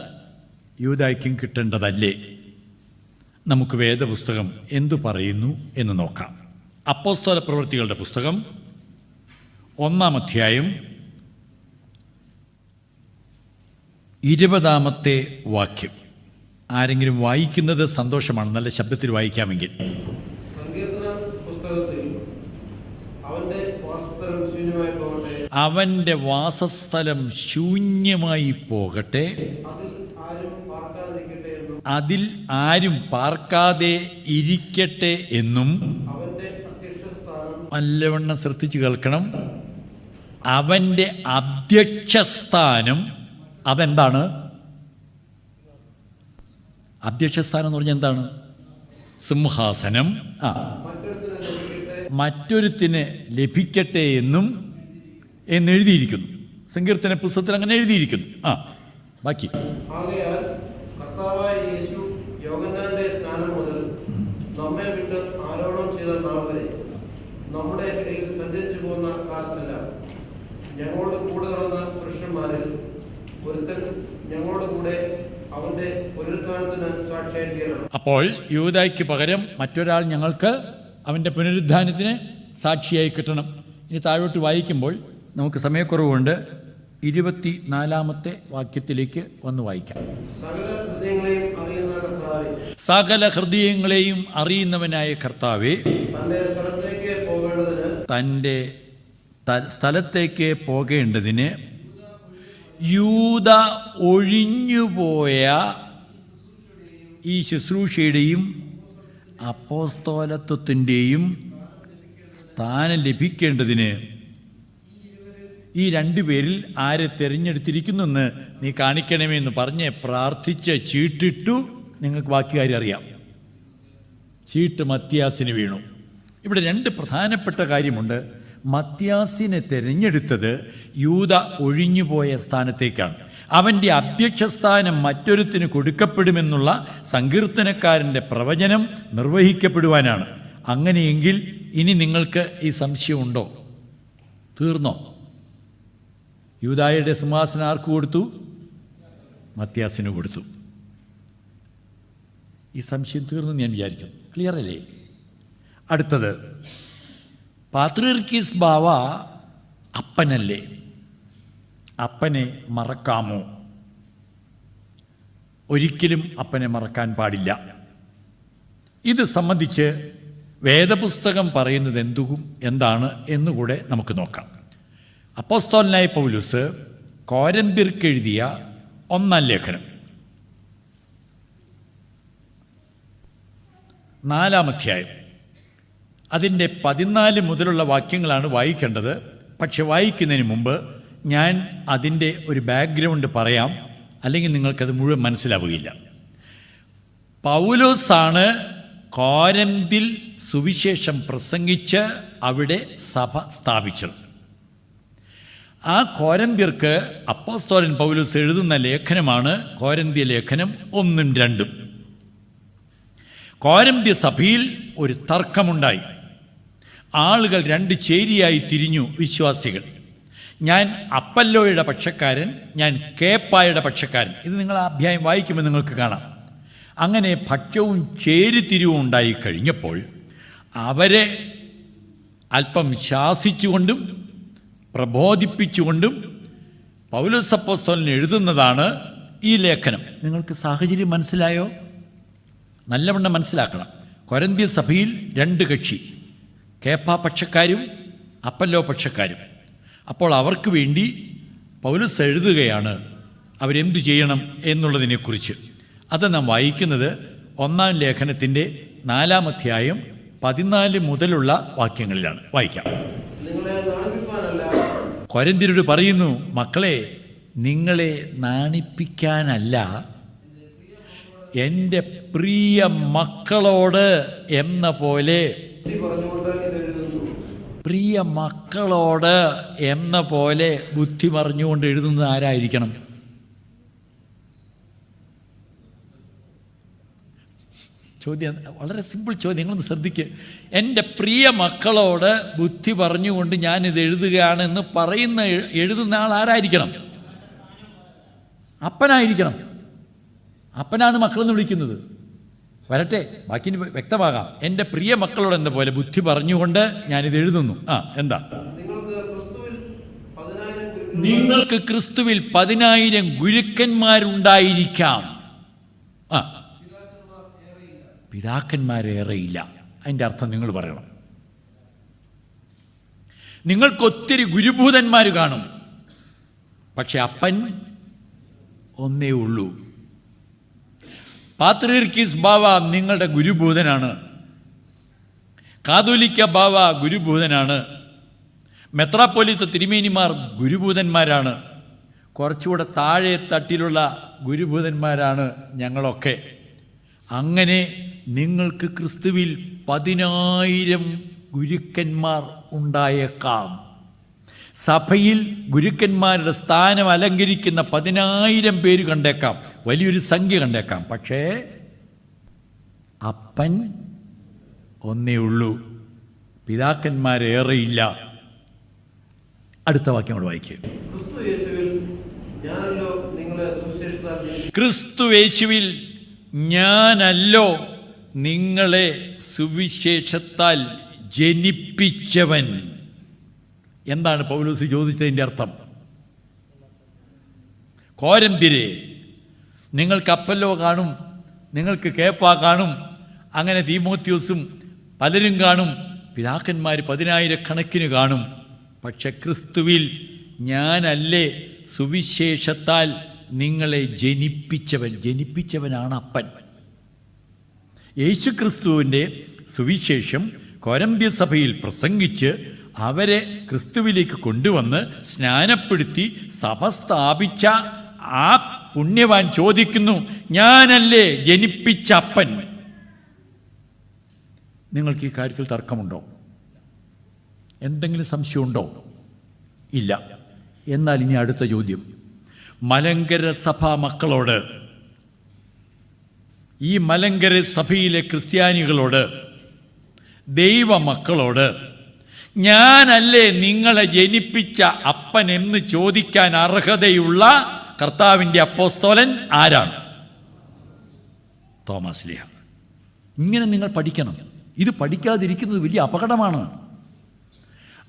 യൂദായ്ക്കും കിട്ടേണ്ടതല്ലേ? നമുക്ക് വേദപുസ്തകം എന്തു പറയുന്നു എന്ന് നോക്കാം. അപ്പോസ്തല പ്രവൃത്തികളുടെ പുസ്തകം 1-ാം അധ്യായം 20-ാമത്തെ വാക്യം. ആരെങ്കിലും വായിക്കുന്നത് സന്തോഷമാണ്, നല്ല ശബ്ദത്തിൽ വായിക്കാമെങ്കിൽ. അവൻ്റെ വാസസ്ഥലം ശൂന്യമായി പോകട്ടെ, അതിൽ ആരും പാർക്കാതെ ഇരിക്കട്ടെ എന്നും. നല്ലവണ്ണം ശ്രദ്ധിച്ചു കേൾക്കണം. അവൻ്റെ അധ്യക്ഷസ്ഥാനം, അതെന്താണ്? അധ്യക്ഷസ്ഥാനം എന്ന് പറഞ്ഞാൽ എന്താണ്? സിംഹാസനം. മറ്റൊരുത്തിന് ലഭിക്കട്ടെ എന്നെഴുതിയിരിക്കുന്നു. സങ്കീർത്തന പുസ്തകത്തിൽ അങ്ങനെ എഴുതിയിരിക്കുന്നു. ബാക്കി. നമ്മുടെ ഇടയിൽ സഞ്ചരിച്ചു പോകുന്ന കാലത്തെല്ലാം ഞങ്ങളോട് കൂടെ നടന്ന പുരുഷന്മാരിൽ ഒരുത്തൻ ഞങ്ങളോട് കൂടെ അവന്റെ പുനരുത്ഥാനത്തിന് സാക്ഷിയായി തീരണം. അപ്പോൾ യൂദായ്ക്ക് പകരം മറ്റൊരാൾ ഞങ്ങൾക്ക് അവൻ്റെ പുനരുത്ഥാനത്തിന് സാക്ഷിയായി കിട്ടണം. ഇനി താഴോട്ട് വായിക്കുമ്പോൾ നമുക്ക് സമയക്കുറവുണ്ട്. 24-ാമത്തെ വാക്യത്തിലേക്ക് വന്ന് വായിക്കാം. സകല ഹൃദയങ്ങളെയും അറിയുന്നവനായ കർത്താവേ, തൻ്റെ സ്ഥലത്തേക്ക് പോകേണ്ടതിന് യൂദ ഒഴിഞ്ഞുപോയ ഈ ശുശ്രൂഷയുടെയും അപ്പോസ്തോലത്വത്തിൻ്റെയും സ്ഥാനം ലഭിക്കേണ്ടതിന് ഈ 2 പേരിൽ ആരെ തിരഞ്ഞെടുത്തിരിക്കുന്നെന്ന് നീ കാണിക്കണമേ എന്ന് പറഞ്ഞ് പ്രാർത്ഥിച്ച് ചീട്ടിട്ടു. നിങ്ങൾക്ക് ബാക്കി കാര്യം അറിയാം. ചീട്ട് മത്യാസിന് വീണു. ഇവിടെ 2 പ്രധാനപ്പെട്ട കാര്യമുണ്ട്. മത്യാസിനെ തിരഞ്ഞെടുത്തത് യൂദ ഒഴിഞ്ഞുപോയ സ്ഥാനത്തേക്കാണ്. അവൻ്റെ അധ്യക്ഷസ്ഥാനം മറ്റൊരുത്തിന് കൊടുക്കപ്പെടുമെന്നുള്ള സങ്കീർത്തനക്കാരൻ്റെ പ്രവചനം നിർവഹിക്കപ്പെടുവാനാണ്. അങ്ങനെയെങ്കിൽ ഇനി നിങ്ങൾക്ക് ഈ സംശയമുണ്ടോ? തീർന്നോ? യൂദായുടെ സിംഹാസനം ആർക്ക് കൊടുത്തു? മത്യാസിന് കൊടുത്തു. ഈ സംശയം തീർന്നു ഞാൻ വിചാരിക്കും. ക്ലിയർ അല്ലേ? അടുത്തത്, പാത്രിയർക്കീസ് ബാവ അപ്പനല്ലേ? അപ്പനെ മറക്കാമോ? ഒരിക്കലും അപ്പനെ മറക്കാൻ പാടില്ല. ഇത് സംബന്ധിച്ച് വേദപുസ്തകം പറയുന്നത് എന്താണ് എന്നുകൂടെ നമുക്ക് നോക്കാം. അപ്പോസ്തലനായ പൗലോസ് കോരിന്ത്യർക്ക് എഴുതിയ 1-ാം ലേഖനം 4-ാം അധ്യായം അതിൻ്റെ 14 മുതലുള്ള വാക്യങ്ങളാണ് വായിക്കേണ്ടത്. പക്ഷെ വായിക്കുന്നതിന് മുമ്പ് ഞാൻ അതിൻ്റെ ഒരു ബാക്ക്ഗ്രൗണ്ട് പറയാം, അല്ലെങ്കിൽ നിങ്ങൾക്കത് മുഴുവൻ മനസ്സിലാവുകയില്ല. പൗലോസാണ് കോരിന്തിൽ സുവിശേഷം പ്രസംഗിച്ച് അവിടെ സഭ സ്ഥാപിച്ചത്. ആ കോരിന്ത്യർക്ക് അപ്പോസ്തലൻ പൗലോസ് എഴുതുന്ന ലേഖനമാണ് കോരിന്ത്യ ലേഖനം 1ഉം 2ഉം. കോരിന്ത്യ സഭയിൽ ഒരു തർക്കമുണ്ടായി. ആളുകൾ 2 ചേരിയായി തിരിഞ്ഞു. വിശ്വാസികൾ, ഞാൻ അപ്പല്ലോയുടെ പക്ഷക്കാരൻ, ഞാൻ കേപ്പായുടെ പക്ഷക്കാരൻ. ഇത് നിങ്ങൾ ആ അധ്യായം വായിക്കുമ്പോൾ നിങ്ങൾക്ക് കാണാം. അങ്ങനെ പക്ഷവും ചേരിതിരിവും ഉണ്ടായി കഴിഞ്ഞപ്പോൾ അവരെ അല്പം ശാസിച്ചുകൊണ്ടും പ്രബോധിപ്പിച്ചുകൊണ്ടും പൗലോസ് അപ്പോസ്തലൻ എഴുതുന്നതാണ് ഈ ലേഖനം. നിങ്ങൾക്ക് സാഹചര്യം മനസ്സിലായോ? നല്ലവണ്ണം മനസ്സിലാക്കണം. കൊരിന്ത്യ സഭയിൽ 2 കക്ഷി, കേപ്പാ പക്ഷക്കാരും അപ്പല്ലോ പക്ഷക്കാരും. അപ്പോൾ അവർക്ക് വേണ്ടി പൗലോസ് എഴുതുകയാണ് അവരെന്തു ചെയ്യണം എന്നുള്ളതിനെക്കുറിച്ച്. അത് നാം വായിക്കുന്നത് 1-ാം ലേഖനത്തിൻ്റെ 4-ാം അധ്യായം 14 മുതലുള്ള വാക്യങ്ങളിലാണ്. വായിക്കാം. കൊരിന്ത്യരോട് പറയുന്നു, മക്കളെ, നിങ്ങളെ നാണിപ്പിക്കാനല്ല, എൻ്റെ പ്രിയ മക്കളോട് എന്ന പോലെ ബുദ്ധി പറഞ്ഞുകൊണ്ട് ഇത് എഴുതുന്നു. പ്രിയ മക്കളോട് എന്ന പോലെ ബുദ്ധി പറഞ്ഞുകൊണ്ട് എഴുതുന്നത് ആരായിരിക്കണം? ചോദ്യം വളരെ സിമ്പിൾ ചോദ്യം, നിങ്ങളൊന്ന് ശ്രദ്ധിക്കുക. എൻ്റെ പ്രിയ മക്കളോട് ബുദ്ധി പറഞ്ഞുകൊണ്ട് ഞാനിത് എഴുതുകയാണെന്ന് എഴുതുന്ന ആൾ ആരായിരിക്കണം? അപ്പനായിരിക്കണം. അപ്പനാണ് മക്കളെന്ന് വിളിക്കുന്നത്. വരട്ടെ, ബാക്കി വ്യക്തമാകാം. എൻ്റെ പ്രിയ മക്കളോട് എന്ന പോലെ ബുദ്ധി പറഞ്ഞുകൊണ്ട് ഞാനിത് എഴുതുന്നു. എന്താ? നിങ്ങൾക്ക് ക്രിസ്തുവിൽ 10,000 ഗുരുക്കന്മാരുണ്ടായിരിക്കാം. പിതാക്കന്മാരേറെയില്ല. അതിൻ്റെ അർത്ഥം നിങ്ങൾ പറയണം. നിങ്ങൾക്കൊത്തിരി ഗുരുഭൂതന്മാർ കാണും, പക്ഷെ അപ്പൻ ഒന്നേ ഉള്ളൂ. പാത്രീർക്കീസ് ബാവ നിങ്ങളുടെ ഗുരുഭൂതനാണ്. കാതോലിക്ക ബാവ ഗുരുഭൂതനാണ്. മെത്രാപ്പൊലീത്ത തിരുമേനിമാർ ഗുരുഭൂതന്മാരാണ്. കുറച്ചുകൂടെ താഴെ തട്ടിലുള്ള ഗുരുഭൂതന്മാരാണ് ഞങ്ങളൊക്കെ. അങ്ങനെ നിങ്ങൾക്ക് ക്രിസ്തുവിൽ 10,000 ഗുരുക്കന്മാർ ഉണ്ടായേക്കാം. സഭയിൽ ഗുരുക്കന്മാരുടെ സ്ഥാനം അലങ്കരിക്കുന്ന 10,000 പേര് കണ്ടേക്കാം, വലിയൊരു സംഖ്യ കണ്ടേക്കാം. പക്ഷേ അപ്പൻ ഒന്നേ ഉള്ളൂ, പിതാക്കന്മാരേറെയില്ല. അടുത്ത വാക്യം കൂടെ വായിക്കുക. ക്രിസ്തു യേശുവിൽ ഞാനല്ലോ നിങ്ങളെ സുവിശേഷത്താൽ ജനിപ്പിച്ചവൻ. എന്താണ് പൗലോസ് ചോദിച്ചതിൻ്റെ അർത്ഥം? കോരിന്ത്യരെ, നിങ്ങൾക്ക് അപ്പല്ലോ കാണും, നിങ്ങൾക്ക് കേഫ കാണും, അങ്ങനെ തീമോത്തിയോസും പലരും കാണും, പിതാക്കന്മാർ 10,000 കണക്കിന് കാണും. പക്ഷെ ക്രിസ്തുവിൽ ഞാനല്ലേ സുവിശേഷത്താൽ നിങ്ങളെ ജനിപ്പിച്ചവൻ. ജനിപ്പിച്ചവനാണ് അപ്പൻ. യേശു ക്രിസ്തുവിൻ്റെ സുവിശേഷം കൊരിന്ത്യ സഭയിൽ പ്രസംഗിച്ച് അവരെ ക്രിസ്തുവിലേക്ക് കൊണ്ടുവന്ന് സ്നാനപ്പെടുത്തി സഭ സ്ഥാപിച്ച ആ പുണ്യവാൻ ചോദിക്കുന്നു, ഞാനല്ലേ ജനിപ്പിച്ച അപ്പൻ? നിങ്ങൾക്ക് ഈ കാര്യത്തിൽ തർക്കമുണ്ടോ? എന്തെങ്കിലും സംശയമുണ്ടോ? ഇല്ല. എന്നാൽ ഇനി അടുത്ത ചോദ്യം, മലങ്കര സഭാ മക്കളോട്, ഈ മലങ്കര സഭയിലെ ക്രിസ്ത്യാനികളോട്, ദൈവമക്കളോട് ഞാനല്ലേ നിങ്ങളെ ജനിപ്പിച്ച അപ്പൻ എന്ന് ചോദിക്കാൻ അർഹതയുള്ള കർത്താവിൻ്റെ അപ്പോസ്തലൻ ആരാണ്? തോമസ് ലീഹ. ഇങ്ങനെ നിങ്ങൾ പഠിക്കണം. ഇത് പഠിക്കാതിരിക്കുന്നത് വലിയ അപകടമാണ്.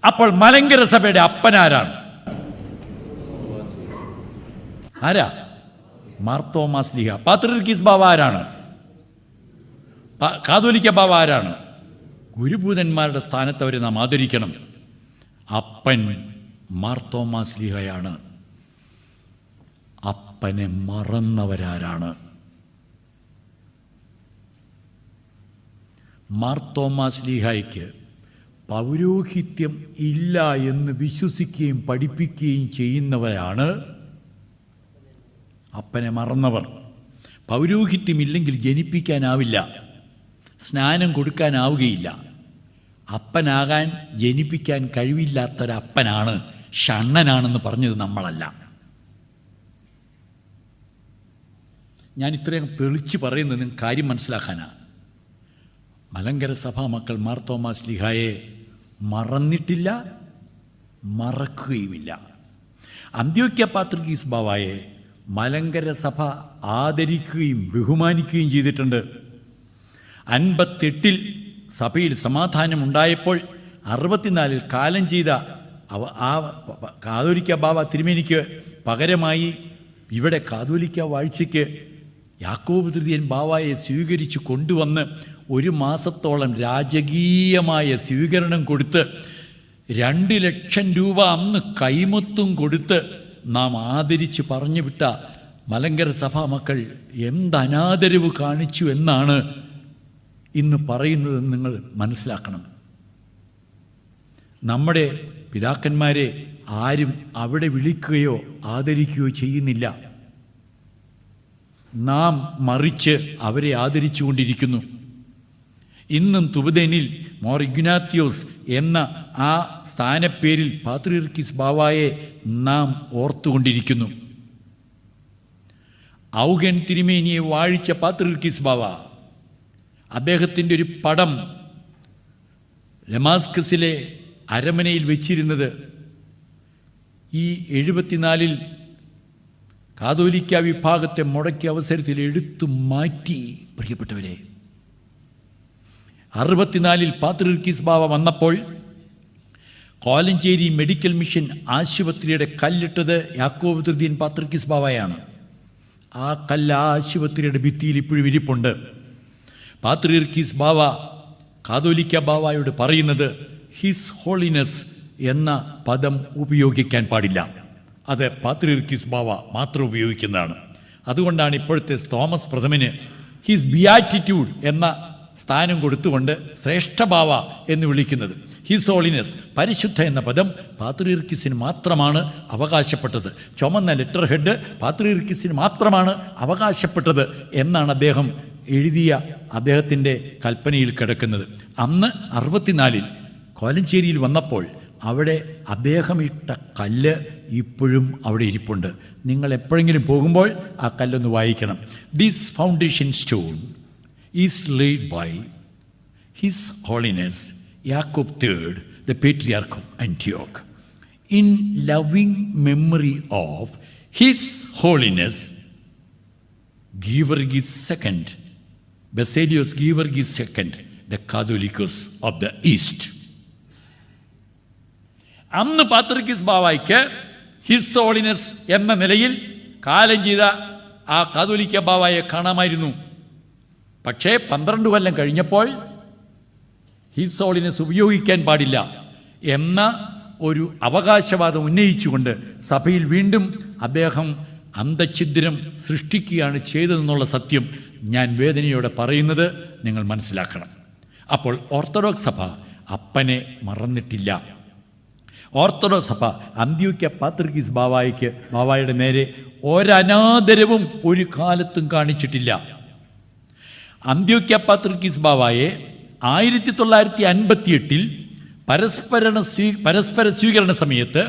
അപ്പോൾ മലങ്കര സഭയുടെ അപ്പൻ ആരാണ്? ആരാ? മാർ തോമസ് ലീഹ. പാത്രീർക്കീസ് ബാവ ആരാണ്? കാതോലിക്ക ബാവ ആരാണ്? ഗുരുഭൂതന്മാരുടെ സ്ഥാനത്ത് അവരെ നാം ആദരിക്കണം. അപ്പൻ മാർ തോമസ് ലീഹയാണ്. അപ്പനെ മറന്നവരാരാണ്? മാർ തോമസ് ലീഹായ്ക്ക് പൗരോഹിത്യം ഇല്ല എന്ന് വിശ്വസിക്കുകയും പഠിപ്പിക്കുകയും ചെയ്യുന്നവരാണ് അപ്പനെ മറന്നവർ. പൗരോഹിത്യമില്ലെങ്കിൽ ജനിപ്പിക്കാനാവില്ല, സ്നാനം കൊടുക്കാനാവുകയില്ല. അപ്പനാകാൻ ജനിപ്പിക്കാൻ കഴിവില്ലാത്തൊരപ്പനാണ്, ഷണ്ണനാണെന്ന് പറഞ്ഞത് നമ്മളല്ല. ഞാൻ ഇത്രയും തെളിച്ച് പറയുന്നത് നിങ്ങൾക്ക് കാര്യം മനസ്സിലാക്കാനാണ്. മലങ്കര സഭാ മക്കൾ മാർ തോമസ് ലീഹായെ മറന്നിട്ടില്ല, മറക്കുകയുമില്ല. അന്ത്യോക്യ പാത്രീർക്കീസ് ബാവയെ മലങ്കര സഭ ആദരിക്കുകയും ബഹുമാനിക്കുകയും ചെയ്തിട്ടുണ്ട്. 58 സഭയിൽ സമാധാനമുണ്ടായപ്പോൾ 64 കാലം ചെയ്ത ആ കാതോലിക്ക ബാവ തിരുമേനിക്ക് പകരമായി ഇവിടെ കാതോലിക്ക വാഴ്ചയ്ക്ക് യാക്കോബ് തൃതീയൻ ബാവായെ സ്വീകരിച്ച് കൊണ്ടുവന്ന് 1 മാസത്തോളം രാജകീയമായ സ്വീകരണം കൊടുത്ത് 2 ലക്ഷം രൂപ അന്ന് കൈമൊത്തും കൊടുത്ത് നാം ആദരിച്ച് പറഞ്ഞു വിട്ട മലങ്കര സഭാ മക്കൾ എന്തനാദരവ് കാണിച്ചു എന്നാണ് ഇന്ന് പറയുന്നതെന്ന് നിങ്ങൾ മനസ്സിലാക്കണം. നമ്മുടെ പിതാക്കന്മാരെ ആരും അവിടെ വിളിക്കുകയോ ആദരിക്കുകയോ ചെയ്യുന്നില്ല. നാം മറിച്ച് അവരെ ആദരിച്ചുകൊണ്ടിരിക്കുന്നു. ഇന്നും തുബദേനിൽ മോർ ഇഗ്നാത്യോസ് എന്ന ആ സ്ഥാനപ്പേരിൽ പാത്രിയർക്കീസ് ബാവായെ നാം ഓർത്തുകൊണ്ടിരിക്കുന്നു. ഔഗൻ തിരുമേനിയെ വാഴിച്ച പാത്രിയർക്കീസ് ബാവ, അദ്ദേഹത്തിൻ്റെ ഒരു പടം ഡമാസ്കസിലെ അരമനയിൽ വെച്ചിരുന്നത് ഈ 74 കാതോലിക്ക വിഭാഗത്തെ മുടക്കിയ അവസരത്തിൽ എടുത്തു മാറ്റി. പ്രിയപ്പെട്ടവരെ, 64 പാത്രിയർക്കീസ് ബാവ വന്നപ്പോൾ കോലഞ്ചേരി മെഡിക്കൽ മിഷൻ ആശുപത്രിയുടെ കല്ലിട്ടത് യാക്കോബ് തൃതീയൻ പാത്രിയർക്കീസ് ബാവയാണ്. ആ കല്ല് ആ ആശുപത്രിയുടെ ഭിത്തിയിൽ ഇപ്പോഴും ഇരിപ്പുണ്ട്. പാത്രിയർക്കീസ് ബാവ കാതോലിക്ക ബാവായോട് പറയുന്നത് ഹിസ് ഹോളിനെസ് എന്ന പദം ഉപയോഗിക്കാൻ പാടില്ല. അത് പാത്രിയർക്കീസ് ബാവ മാത്രം ഉപയോഗിക്കുന്നതാണ്. അതുകൊണ്ടാണ് ഇപ്പോഴത്തെ തോമസ് പ്രഥമന് ഹിസ് ബിയാറ്റിറ്റ്യൂഡ് എന്ന സ്ഥാനം കൊടുത്തുകൊണ്ട് ശ്രേഷ്ഠഭാവ എന്ന് വിളിക്കുന്നത്. ഹിസ് ഹോളിനെസ്, പരിശുദ്ധ എന്ന പദം പാത്രിയർക്കീസിന് മാത്രമാണ് അവകാശപ്പെട്ടത്. ചുമന്ന ലെറ്റർ ഹെഡ് പാത്രിയർക്കീസിന് മാത്രമാണ് അവകാശപ്പെട്ടത് എന്നാണ് അദ്ദേഹം എഴുതിയ അദ്ദേഹത്തിൻ്റെ കൽപ്പനയിൽ കിടക്കുന്നത്. അന്ന് 64 കോലഞ്ചേരിയിൽ വന്നപ്പോൾ അവിടെ അദ്ദേഹം ഇട്ട കല്ല് ഇപ്പോഴും അവിടെ ഇരിപ്പുണ്ട്. നിങ്ങൾ എപ്പോഴെങ്കിലും പോകുമ്പോൾ ആ കല്ലൊന്ന് വായിക്കണം. This foundation stone is laid by his holiness Yakob III, the Patriarch of Antioch, in loving memory of His Holiness Georgius II, Basilius Georgius II, the Catholicus of the East. അന്ന് പാത്രിയർക്കീസ് ബാവായ്ക്ക് ഹിസ് ഹോളിനെസ് എന്ന നിലയിൽ കാലം ചെയ്ത ആ കാതോലിക്ക ബാവായെ കാണാമായിരുന്നു. പക്ഷേ 12 കൊല്ലം കഴിഞ്ഞപ്പോൾ ഹിസ് ഹോളിനെസ് ഉപയോഗിക്കാൻ പാടില്ല എന്ന ഒരു അവകാശവാദം ഉന്നയിച്ചുകൊണ്ട് സഭയിൽ വീണ്ടും അദ്ദേഹം അന്തഛിദ്രം സൃഷ്ടിക്കുകയാണ് ചെയ്തതെന്നുള്ള സത്യം ഞാൻ വേദനയോടെ പറയുന്നത് നിങ്ങൾ മനസ്സിലാക്കണം. അപ്പോൾ ഓർത്തഡോക്സ് സഭ അപ്പനെ മറന്നിട്ടില്ല. ഓർത്തഡോക്സ് സഭ അന്ത്യോക്യ പാത്രിയർക്കീസ് ബാവായുടെ നേരെ ഒരനാദരവും ഒരു കാലത്തും കാണിച്ചിട്ടില്ല. അന്ത്യോക്യ പാത്രിയർക്കീസ് ബാവായെ 1958 പരസ്പര സ്വീകരണ സമയത്ത്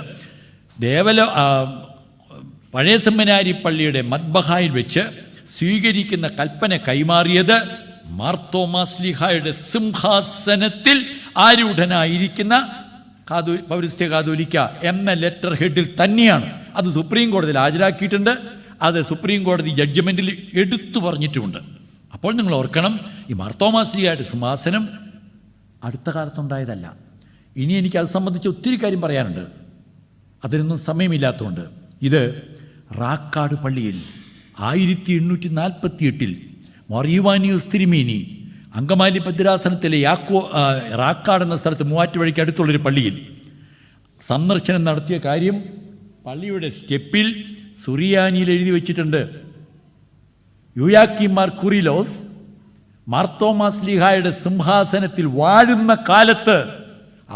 പഴയ സെമിനാരി പള്ളിയുടെ മദ്ബഹായിൽ വെച്ച് സ്വീകരിക്കുന്ന കൽപ്പന കൈമാറിയത് മാർത്തോമാസ്ലീഹായുടെ സിംഹാസനത്തിൽ ആരൂഢനായിരിക്കുന്ന പൗരസ്ത്യ കാതോലിക്ക എന്ന ലെറ്റർ ഹെഡിൽ തന്നെയാണ്. അത് സുപ്രീം കോടതിയിൽ ഹാജരാക്കിയിട്ടുണ്ട്. അത് സുപ്രീം കോടതി ജഡ്ജ്മെൻറ്റിൽ എടുത്തു പറഞ്ഞിട്ടുമുണ്ട്. അപ്പോൾ നിങ്ങൾ ഓർക്കണം, ഈ മാർത്തോമാസ്ലീഹായുടെ സിംഹാസനം അടുത്ത കാലത്തുണ്ടായതല്ല. ഇനി എനിക്കത് സംബന്ധിച്ച് ഒത്തിരി കാര്യം പറയാനുണ്ട്, അതിനൊന്നും സമയമില്ലാത്തതുകൊണ്ട്. ഇത് റാക്കാട് പള്ളിയിൽ 1848 മോറിയുവാനിയോസ് തിരുമേനി അങ്കമാലി ഭദ്രാസനത്തിലെ റാക്കാട് എന്ന സ്ഥലത്ത് മൂവാറ്റുപുഴയ്ക്ക് അടുത്തുള്ളൊരു പള്ളിയിൽ സന്ദർശനം നടത്തിയ കാര്യം പള്ളിയുടെ സ്റ്റെപ്പിൽ സുറിയാനിയിൽ എഴുതി വച്ചിട്ടുണ്ട്. യൂയാക്കിം മാർ കുറിലോസ് മാർത്തോമാസ്ലീഹായുടെ സിംഹാസനത്തിൽ വാഴുന്ന കാലത്ത്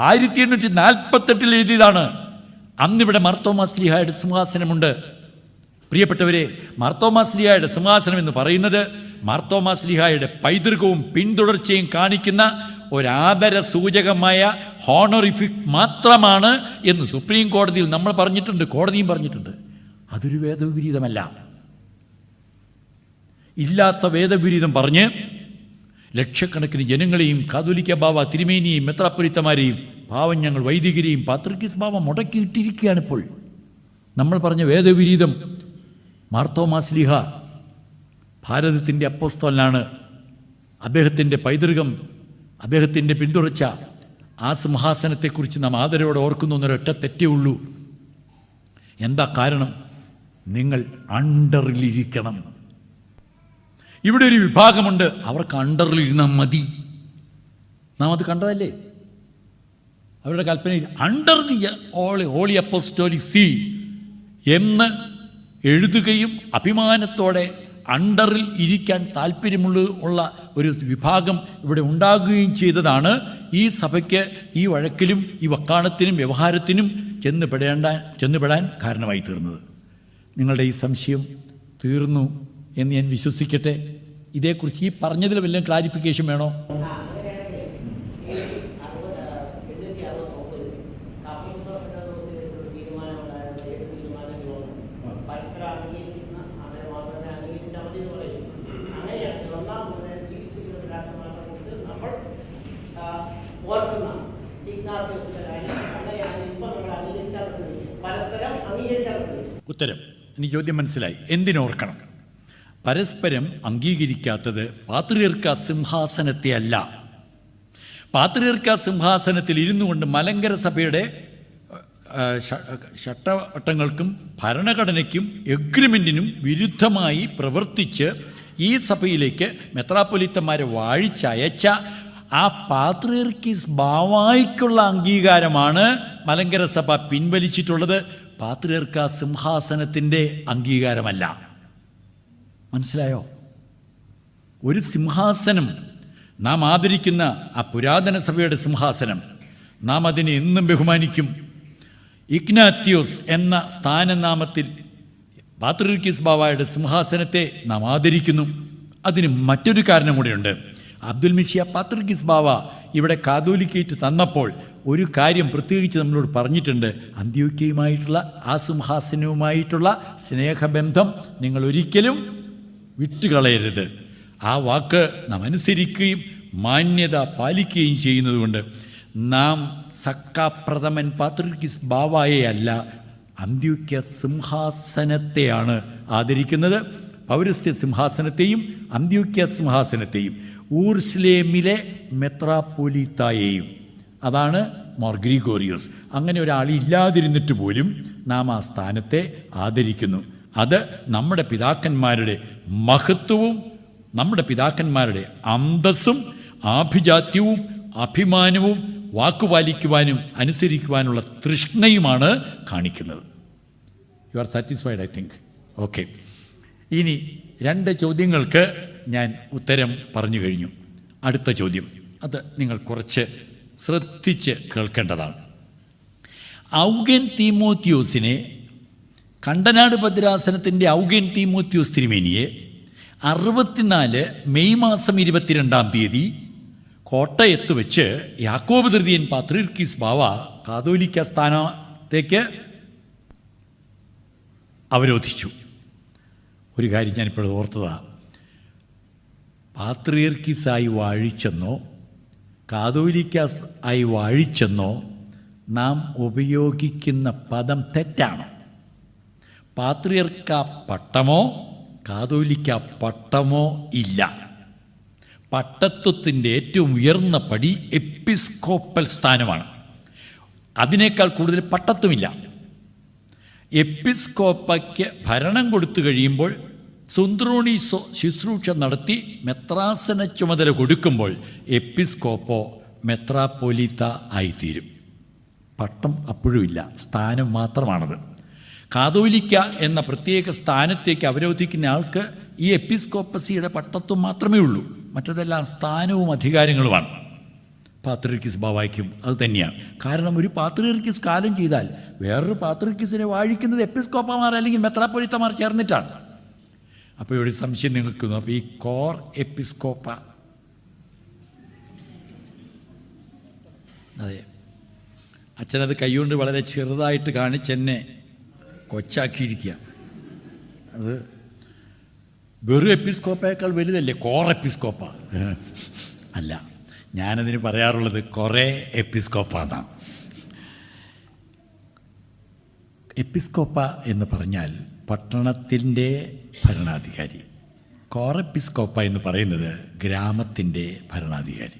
1848 എഴുതിയതാണ്. അന്നിവിടെ മാർത്തോമാസ്ലീഹായുടെ സിംഹാസനമുണ്ട്. പ്രിയപ്പെട്ടവരെ, മാർത്തോമാസ്ലീഹായുടെ സിംഹാസനം എന്ന് പറയുന്നത് മാർത്തോമാസ്ലീഹായുടെ പൈതൃകവും പിന്തുടർച്ചയും കാണിക്കുന്ന ഒരാദര സൂചകമായ ഹോണറിഫിക് മാത്രമാണ് എന്ന് സുപ്രീം കോടതിയിൽ നമ്മൾ പറഞ്ഞിട്ടുണ്ട്, കോടതിയും പറഞ്ഞിട്ടുണ്ട്. അതൊരു വേദവിപരീതമല്ല. ഇല്ലാത്ത വേദവിപരീതം പറഞ്ഞ് ലക്ഷക്കണക്കിന് ജനങ്ങളെയും കാതോലിക്ക ബാവ തിരുമേനിയെയും മെത്രാപ്പൊലീത്തമാരെയും പാവം ഞങ്ങൾ വൈദികരെയും പാത്രിയർക്കീസ് ബാവ മുടക്കിയിട്ടിരിക്കുകയാണിപ്പോൾ. നമ്മൾ പറഞ്ഞ വേദവിപരീതം മാർത്തോമാസ്ലീഹ ഭാരതത്തിൻ്റെ അപ്പോസ്തലനാണ്. അദ്ദേഹത്തിൻ്റെ പൈതൃകം, അദ്ദേഹത്തിൻ്റെ പിന്തുടർച്ച, ആ സിംഹാസനത്തെക്കുറിച്ച് നാം ആദരവോടെ ഓർക്കുന്നു എന്നൊരൊറ്റ തെറ്റേ ഉള്ളൂ. എന്താ കാരണം? നിങ്ങൾ അണ്ടറിലിരിക്കണം. ഇവിടെ ഒരു വിഭാഗമുണ്ട്, അവർക്ക് അണ്ടറിലിരുന്നാൽ മതി. നാം അത് കണ്ടതല്ലേ? അവരുടെ കൽപ്പനയിൽ under the holy apostolic see എന്ന് എഴുതുകയും അഭിമാനത്തോടെ അണ്ടറിൽ ഇരിക്കാൻ താല്പര്യമുള്ള ഒരു വിഭാഗം ഇവിടെ ഉണ്ടാകുകയും ചെയ്തതാണ് ഈ സഭയ്ക്ക് ഈ വഴക്കിലും ഈ വക്കാണത്തിനും വ്യവഹാരത്തിനും ചെന്നുപെടാൻ കാരണമായി തീർന്നത്. നിങ്ങളുടെ ഈ സംശയം തീർന്നു എന്ന് ഞാൻ വിശ്വസിക്കട്ടെ. ഇതേക്കുറിച്ച് ഈ പറഞ്ഞതിൽ വല്ലതും ക്ലാരിഫിക്കേഷൻ വേണോ? ഉത്തരം ഇനി ചോദ്യം മനസ്സിലായി. എന്തിനോർക്കണം? പരസ്പരം അംഗീകരിക്കാത്തത് പാത്രിയർക്ക സിംഹാസനത്തെ അല്ല. പാത്രിയർക്ക സിംഹാസനത്തിൽ ഇരുന്നു കൊണ്ട് മലങ്കര സഭയുടെ ചട്ടവട്ടങ്ങൾക്കും ഭരണഘടനയ്ക്കും എഗ്രിമെൻറ്റിനും വിരുദ്ധമായി പ്രവർത്തിച്ച് ഈ സഭയിലേക്ക് മെത്രാപ്പൊലീത്തന്മാരെ വാഴിച്ചയച്ച ആ പാത്രിയർക്കീസ് ബാവായ്ക്കുള്ള അംഗീകാരമാണ് മലങ്കര സഭ പിൻവലിച്ചിട്ടുള്ളത്. പാത്രിയർക്ക സിംഹാസനത്തിൻ്റെ അംഗീകാരമല്ല. മനസ്സിലായോ? ഒരു സിംഹാസനം, നാം ആദരിക്കുന്ന ആ പുരാതന സഭയുടെ സിംഹാസനം, നാം അതിനെ എന്നും ബഹുമാനിക്കും. ഇഗ്നാത്യോസ് എന്ന സ്ഥാനനാമത്തിൽ പാത്രിയർക്കീസ് ബാവായുടെ സിംഹാസനത്തെ നാം ആദരിക്കുന്നു. അതിന് മറ്റൊരു കാരണം കൂടെയുണ്ട്. അബ്ദുൽ മിശിഹ പാത്രിയർക്കീസ് ബാവ ഇവിടെ കാതോലിക്കേറ്റ് തന്നപ്പോൾ ഒരു കാര്യം പ്രത്യേകിച്ച് നമ്മളോട് പറഞ്ഞിട്ടുണ്ട്. അന്ത്യോക്യയുമായിട്ടുള്ള ആ സിംഹാസനവുമായിട്ടുള്ള സ്നേഹബന്ധം നിങ്ങൾ ഒരിക്കലും വിട്ടുകളയരുത്. ആ വാക്ക് നാം അനുസരിക്കുകയും മാന്യത പാലിക്കുകയും ചെയ്യുന്നതുകൊണ്ട് നാം സക്കാപ്രഥമൻ പാത്രിയർക്കീസ് ബാവായെ അല്ല, അന്ത്യോക്യ സിംഹാസനത്തെയാണ് ആദരിക്കുന്നത്. പൗരസ്ത്യ സിംഹാസനത്തെയും അന്ത്യോക്യ സിംഹാസനത്തെയും ഊർസ്ലേമിലെ മെത്രാപ്പൊലീത്തായെയും. അതാണ് മോർ ഗ്രിഗോറിയോസ്. അങ്ങനെ ഒരാളില്ലാതിരുന്നിട്ട് പോലും നാം ആ സ്ഥാനത്തെ ആദരിക്കുന്നു. അത് നമ്മുടെ പിതാക്കന്മാരുടെ മഹത്വവും നമ്മുടെ പിതാക്കന്മാരുടെ അന്തസ്സും ആഭിജാത്യവും അഭിമാനവും വാക്കുപാലിക്കുവാനും അനുസരിക്കുവാനുള്ള തൃഷ്ണയുമാണ് കാണിക്കുന്നത്. You are satisfied, I think. Okay, ഇനി 2 ചോദ്യങ്ങൾക്ക് ഞാൻ ഉത്തരം പറഞ്ഞു കഴിഞ്ഞു. അടുത്ത ചോദ്യം, അത് നിങ്ങൾ കുറച്ച് ശ്രദ്ധിച്ച് കേൾക്കേണ്ടതാണ്. ഔഗൻ തീമോത്തിയോസിനെ, കണ്ടനാട് ഭദ്രാസനത്തിൻ്റെ ഔഗൻ തീമോത്തിയോസ് തിരുമേനിയെ 64 മെയ് മാസം 22-ാം തീയതി കോട്ടയത്ത് വെച്ച് യാക്കോബ് തൃതീയൻ പാത്രിയർക്കീസ് ബാവ കാതോലിക്ക സ്ഥാനത്തേക്ക് അവരോധിച്ചു. ഒരു കാര്യം ഞാനിപ്പോൾ ഓർത്തതാണ്. പാത്രിയർക്കീസായി വാഴിച്ചെന്നോ കാതോലിക്ക ആയി വാഴിച്ചെന്നോ നാം ഉപയോഗിക്കുന്ന പദം തെറ്റാണ്. പാത്രിയർക്ക പട്ടമോ കാതോലിക്ക പട്ടമോ ഇല്ല. പട്ടത്വത്തിൻ്റെ ഏറ്റവും ഉയർന്ന പടി എപ്പിസ്കോപ്പൽ സ്ഥാനമാണ്. അതിനേക്കാൾ കൂടുതൽ പട്ടത്വമില്ല. എപ്പിസ്കോപ്പയ്ക്ക് ഭരണം കൊടുത്തു കഴിയുമ്പോൾ സുന്ത്രോണീസോ ശുശ്രൂഷ നടത്തി മെത്രാസന ചുമതല കൊടുക്കുമ്പോൾ എപ്പിസ്കോപ്പോ മെത്രാപ്പൊലീത്ത ആയിത്തീരും. പട്ടം അപ്പോഴുമില്ല, സ്ഥാനം മാത്രമാണത്. കാതോലിക്ക എന്ന പ്രത്യേക സ്ഥാനത്തേക്ക് അവരോധിക്കുന്ന ആൾക്ക് ഈ എപ്പിസ്കോപ്പസിയുടെ പട്ടത്വം മാത്രമേ ഉള്ളൂ. മറ്റതെല്ലാം സ്ഥാനവും അധികാരങ്ങളുമാണ്. പാത്രിയർക്കീസ് ബാവായ്ക്കും അത് തന്നെയാണ്. കാരണം ഒരു പാത്രിയർക്കീസ് കാലം ചെയ്താൽ വേറൊരു പാത്രിയർക്കീസിനെ വാഴിക്കുന്നത് എപ്പിസ്കോപ്പമാർ അല്ലെങ്കിൽ മെത്രാപ്പൊലീത്തമാർ ചേർന്നിട്ടാണ്. അപ്പോൾ ഇവിടെ സംശയം നിങ്ങൾക്ക് തോന്നും, അപ്പോൾ ഈ കോർ എപ്പിസ്കോപ്പ, അതെ, അച്ഛനത് കൈകൊണ്ട് വളരെ ചെറുതായിട്ട് കാണിച്ചെന്നെ കൊച്ചാക്കിയിരിക്കുക. അത് വെറും എപ്പിസ്കോപ്പയേക്കാൾ വലുതല്ലേ കോർ എപ്പിസ്കോപ്പ? അല്ല, ഞാനതിന് പറയാറുള്ളത് കുറേ എപ്പിസ്കോപ്പാന്നാണ്. എപ്പിസ്കോപ്പ എന്ന് പറഞ്ഞാൽ പട്ടണത്തിൻ്റെ ഭരണാധികാരി. കോർ എപ്പിസ്കോപ്പ എന്ന് പറയുന്നത് ഗ്രാമത്തിൻ്റെ ഭരണാധികാരി.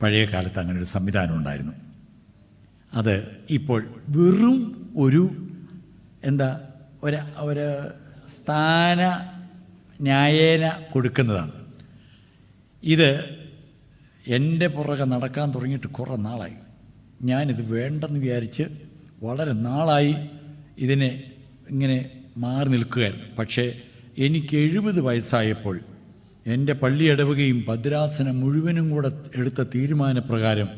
പഴയ കാലത്ത് അങ്ങനെ ഒരു സംവിധാനം ഉണ്ടായിരുന്നു. അത് ഇപ്പോൾ വെറും ഒരു ഒരു സ്ഥാന ന്യായേന കൊടുക്കുന്നതാണ്. ഇത് എൻ്റെ പുറകെ നടക്കാൻ തുടങ്ങിയിട്ട് കുറേ നാളായി. ഞാനിത് വേണ്ടെന്ന് വിചാരിച്ച് വളരെ നാളായി ഇതിനെ ഇങ്ങനെ മാറി നിൽക്കുകയായിരുന്നു. പക്ഷേ എനിക്ക് 70 വയസ്സായപ്പോൾ എൻ്റെ പള്ളി ഇടവകയും ഭദ്രാസനം മുഴുവനും കൂടെ എടുത്ത തീരുമാനപ്രകാരം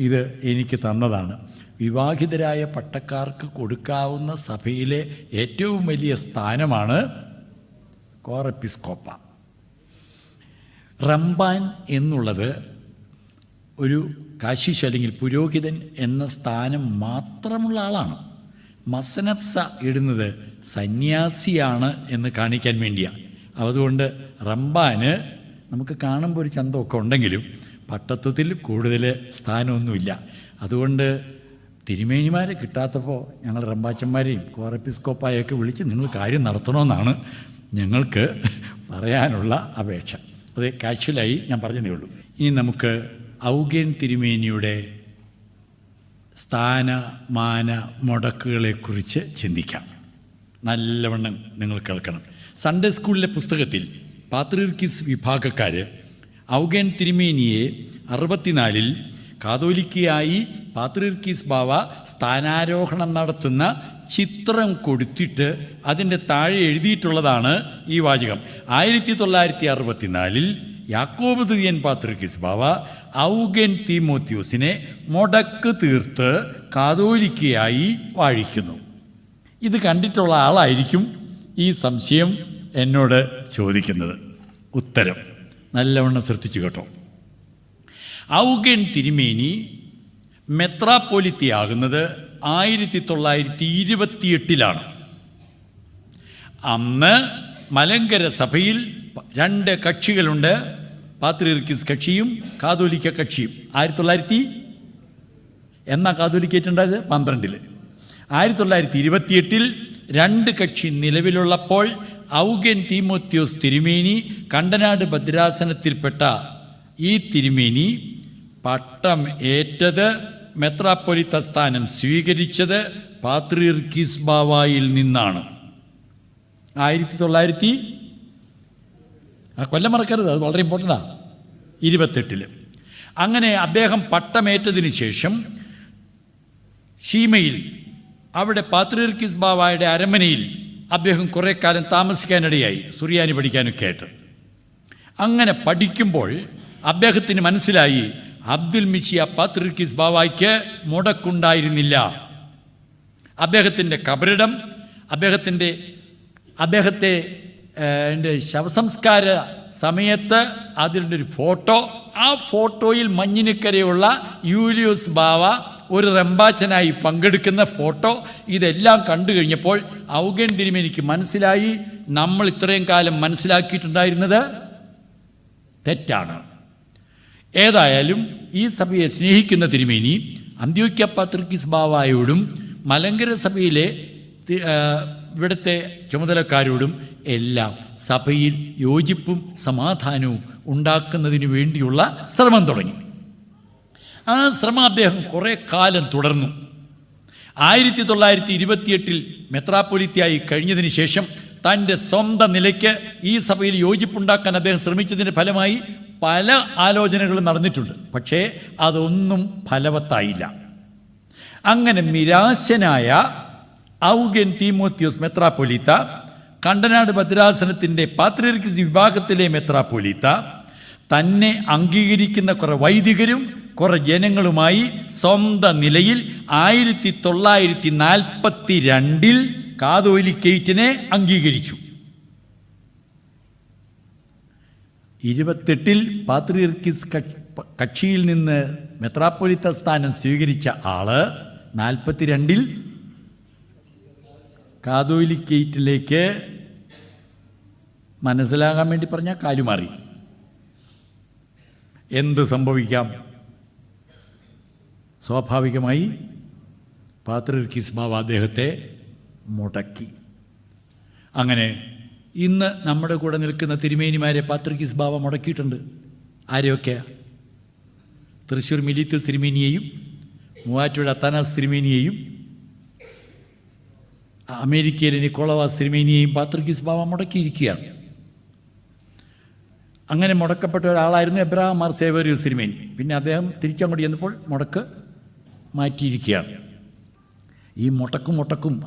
ഇത് എനിക്ക് തന്നതാണ്. വിവാഹിതരായ പട്ടക്കാർക്ക് കൊടുക്കാവുന്ന സഭയിലെ ഏറ്റവും വലിയ സ്ഥാനമാണ് കോർ എപ്പിസ്കോപ്പ. റംബാൻ എന്നുള്ളത് ഒരു കാശിഷ് അല്ലെങ്കിൽ പുരോഹിതൻ എന്ന സ്ഥാനം മാത്രമുള്ള ആളാണ്. മസനപ്സ ഇടുന്നത് സന്യാസിയാണ് എന്ന് കാണിക്കാൻ വേണ്ടിയാണ്. അതുകൊണ്ട് റംബാന് നമുക്ക് കാണുമ്പോൾ ഒരു ചന്തമൊക്കെ ഉണ്ടെങ്കിലും പട്ടത്വത്തിൽ കൂടുതൽ സ്ഥാനമൊന്നുമില്ല. അതുകൊണ്ട് തിരുമേനിമാരെ കിട്ടാത്തപ്പോൾ ഞങ്ങൾ റമ്പാച്ചന്മാരെയും കോറപ്പിസ്കോപ്പായൊക്കെ വിളിച്ച് നിങ്ങൾ കാര്യം നടത്തണമെന്നാണ് ഞങ്ങൾക്ക് പറയാനുള്ള അപേക്ഷ. അത് കാഷ്വലായി ഞാൻ പറഞ്ഞതേ ഉള്ളൂ. ഇനി നമുക്ക് ഔഗേൻ തിരുമേനിയുടെ സ്ഥാനമാന മുടക്കുകളെക്കുറിച്ച് ചിന്തിക്കാം. നല്ലവണ്ണം നിങ്ങൾ കേൾക്കണം. സൺഡേ സ്കൂളിലെ പുസ്തകത്തിൽ പാത്രീർക്കീസ് വിഭാഗക്കാർ ഔഗേൻ തിരുമേനിയെ 64 കാതോലിക്കയായി പാത്രീർക്കീസ് ബാവ സ്ഥാനാരോഹണം നടത്തുന്ന ചിത്രം കൊടുത്തിട്ട് അതിൻ്റെ താഴെ എഴുതിയിട്ടുള്ളതാണ് ഈ വാചകം. 1964 യാക്കോബ് തുര്യൻ പാത്രീർക്കീസ് ബാവ ഔഗേൻ തീമോത്യോസിനെ മുടക്ക് തീർത്ത് കാതോലിക്കയായി വാഴിക്കുന്നു. ഇത് കണ്ടിട്ടുള്ള ആളായിരിക്കും ഈ സംശയം എന്നോട് ചോദിക്കുന്നത്. ഉത്തരം നല്ലവണ്ണം ശ്രദ്ധിച്ചു കേട്ടോ. ഔഗേൻ തിരുമേനി മെത്രാപ്പൊലിത്തയാകുന്നത് 1928 അന്ന് മലങ്കര സഭയിൽ 2 കക്ഷികളുണ്ട്, പാത്രീർക്കീസ് കക്ഷിയും കാതോലിക്ക കക്ഷിയും. 1900 എന്നാ കാതോലിക്കേറ്റുണ്ടായത്? 12. 1928 2 കക്ഷി നിലവിലുള്ളപ്പോൾ ഔഗേൻ തീമോത്യോസ് തിരുമേനി കണ്ടനാട് ഭദ്രാസനത്തിൽപ്പെട്ട ഈ തിരുമേനി പട്ടം ഏറ്റത്, മെത്രാപ്പൊലിത്ത സ്ഥാനം സ്വീകരിച്ചത് പാത്രീർക്കീസ് ബാവായിൽ നിന്നാണ്. 1900 കൊല്ലം മറക്കരുത്, അത് വളരെ ഇമ്പോർട്ടൻ്റാണ്. 28 അങ്ങനെ അദ്ദേഹം പട്ടമേറ്റതിന് ശേഷം ഷീമയിൽ അവിടെ പാത്രീർക്കീസ് ബാവായുടെ അരമനയിൽ അദ്ദേഹം കുറേ കാലം താമസിക്കാനിടയായി, സുറിയാനി പഠിക്കാനൊക്കെ ആയിട്ട്. അങ്ങനെ പഠിക്കുമ്പോൾ അദ്ദേഹത്തിന് മനസ്സിലായി അബ്ദുൽ മിശിയ പാത്രീർക്കീസ് ബാവായ്ക്ക് മുടക്കുണ്ടായിരുന്നില്ല. അദ്ദേഹത്തിൻ്റെ കബറിടം, അദ്ദേഹത്തെ ശവസംസ്കാര സമയത്ത് അതിൻ്റെ ഒരു ഫോട്ടോ, ആ ഫോട്ടോയിൽ മഞ്ഞിനിക്കരയുള്ള യൂലിയോസ് ബാവ ഒരു റമ്പാച്ചനായി പങ്കെടുക്കുന്ന ഫോട്ടോ, ഇതെല്ലാം കണ്ടു കഴിഞ്ഞപ്പോൾ ഔഗേൻ തിരുമേനിക്ക് മനസ്സിലായി നമ്മൾ ഇത്രയും കാലം മനസ്സിലാക്കിയിട്ടുണ്ടായിരുന്നത് തെറ്റാണ്. ഏതായാലും ഈ സഭയെ സ്നേഹിക്കുന്ന തിരുമേനി അന്ത്യോക്യ പാത്രീർക്കീസ് ബാവായോടും മലങ്കര സഭയിലെ ഇവിടുത്തെ ചുമതലക്കാരോടും എല്ലാം സഭയിൽ യോജിപ്പും സമാധാനവും ഉണ്ടാക്കുന്നതിന് വേണ്ടിയുള്ള ശ്രമം തുടങ്ങി. ആ ശ്രമം അദ്ദേഹം കുറേ കാലം തുടർന്നു. 1928 മെത്രാപ്പൊലിത്തയായി കഴിഞ്ഞതിന് ശേഷം തൻ്റെ സ്വന്തം നിലയ്ക്ക് ഈ സഭയിൽ യോജിപ്പുണ്ടാക്കാൻ അദ്ദേഹം ശ്രമിച്ചതിൻ്റെ ഫലമായി പല ആലോചനകളും നടന്നിട്ടുണ്ട്. പക്ഷേ അതൊന്നും ഫലവത്തായില്ല. അങ്ങനെ നിരാശനായ ഔഗേൻ തീമോത്യോസ് മെത്രാപ്പൊലീത്ത കണ്ടനാട് ഭദ്രാസനത്തിൻ്റെ പാത്രീർക്കീസ് വിഭാഗത്തിലെ മെത്രാപ്പൊലീത്ത തന്നെ അംഗീകരിക്കുന്ന കുറേ വൈദികരും കുറേ ജനങ്ങളുമായി സ്വന്തം നിലയിൽ 1942 കാതോലിക്കേറ്റിനെ അംഗീകരിച്ചു. 28 പാത്രീർക്കീസ് കക്ഷിയിൽ നിന്ന് മെത്രാപ്പൊലീത്ത സ്ഥാനം സ്വീകരിച്ച ആള് 42 കാതോലിക്കേറ്റിലേക്ക് മനസ്സിലാകാൻ വേണ്ടി പറഞ്ഞാൽ കാലുമാറി. എന്ത് സംഭവിക്കാം? സ്വാഭാവികമായി പാത്രീർക്കീസ് ബാവ അദ്ദേഹത്തെ മുടക്കി. അങ്ങനെ ഇന്ന് നമ്മുടെ കൂടെ നിൽക്കുന്ന തിരുമേനിമാരെ പാത്രീർക്കീസ് ബാവ മുടക്കിയിട്ടുണ്ട്. ആരെയൊക്കെയാ? തൃശ്ശൂർ മിലീത്തോസ് തിരുമേനിയെയും മൂവാറ്റുപുഴ അത്താനാസ് തിരുമേനിയെയും അമേരിക്കയിലെ നിക്കോളവാസ് തിരുമേനിയെയും പാത്രീർക്കീസ് ബാവ മുടക്കിയിരിക്കുകയാണ്. അങ്ങനെ മുടക്കപ്പെട്ട ഒരാളായിരുന്നു എബ്രഹാം മാർ സേവേറിയൂസ് തിരുമേനി. പിന്നെ അദ്ദേഹം തിരിച്ചങ്ങോട്ട് ചെന്നപ്പോൾ മുടക്ക് മാറ്റിയിരിക്കുകയാണ്. ഈ മുടക്കും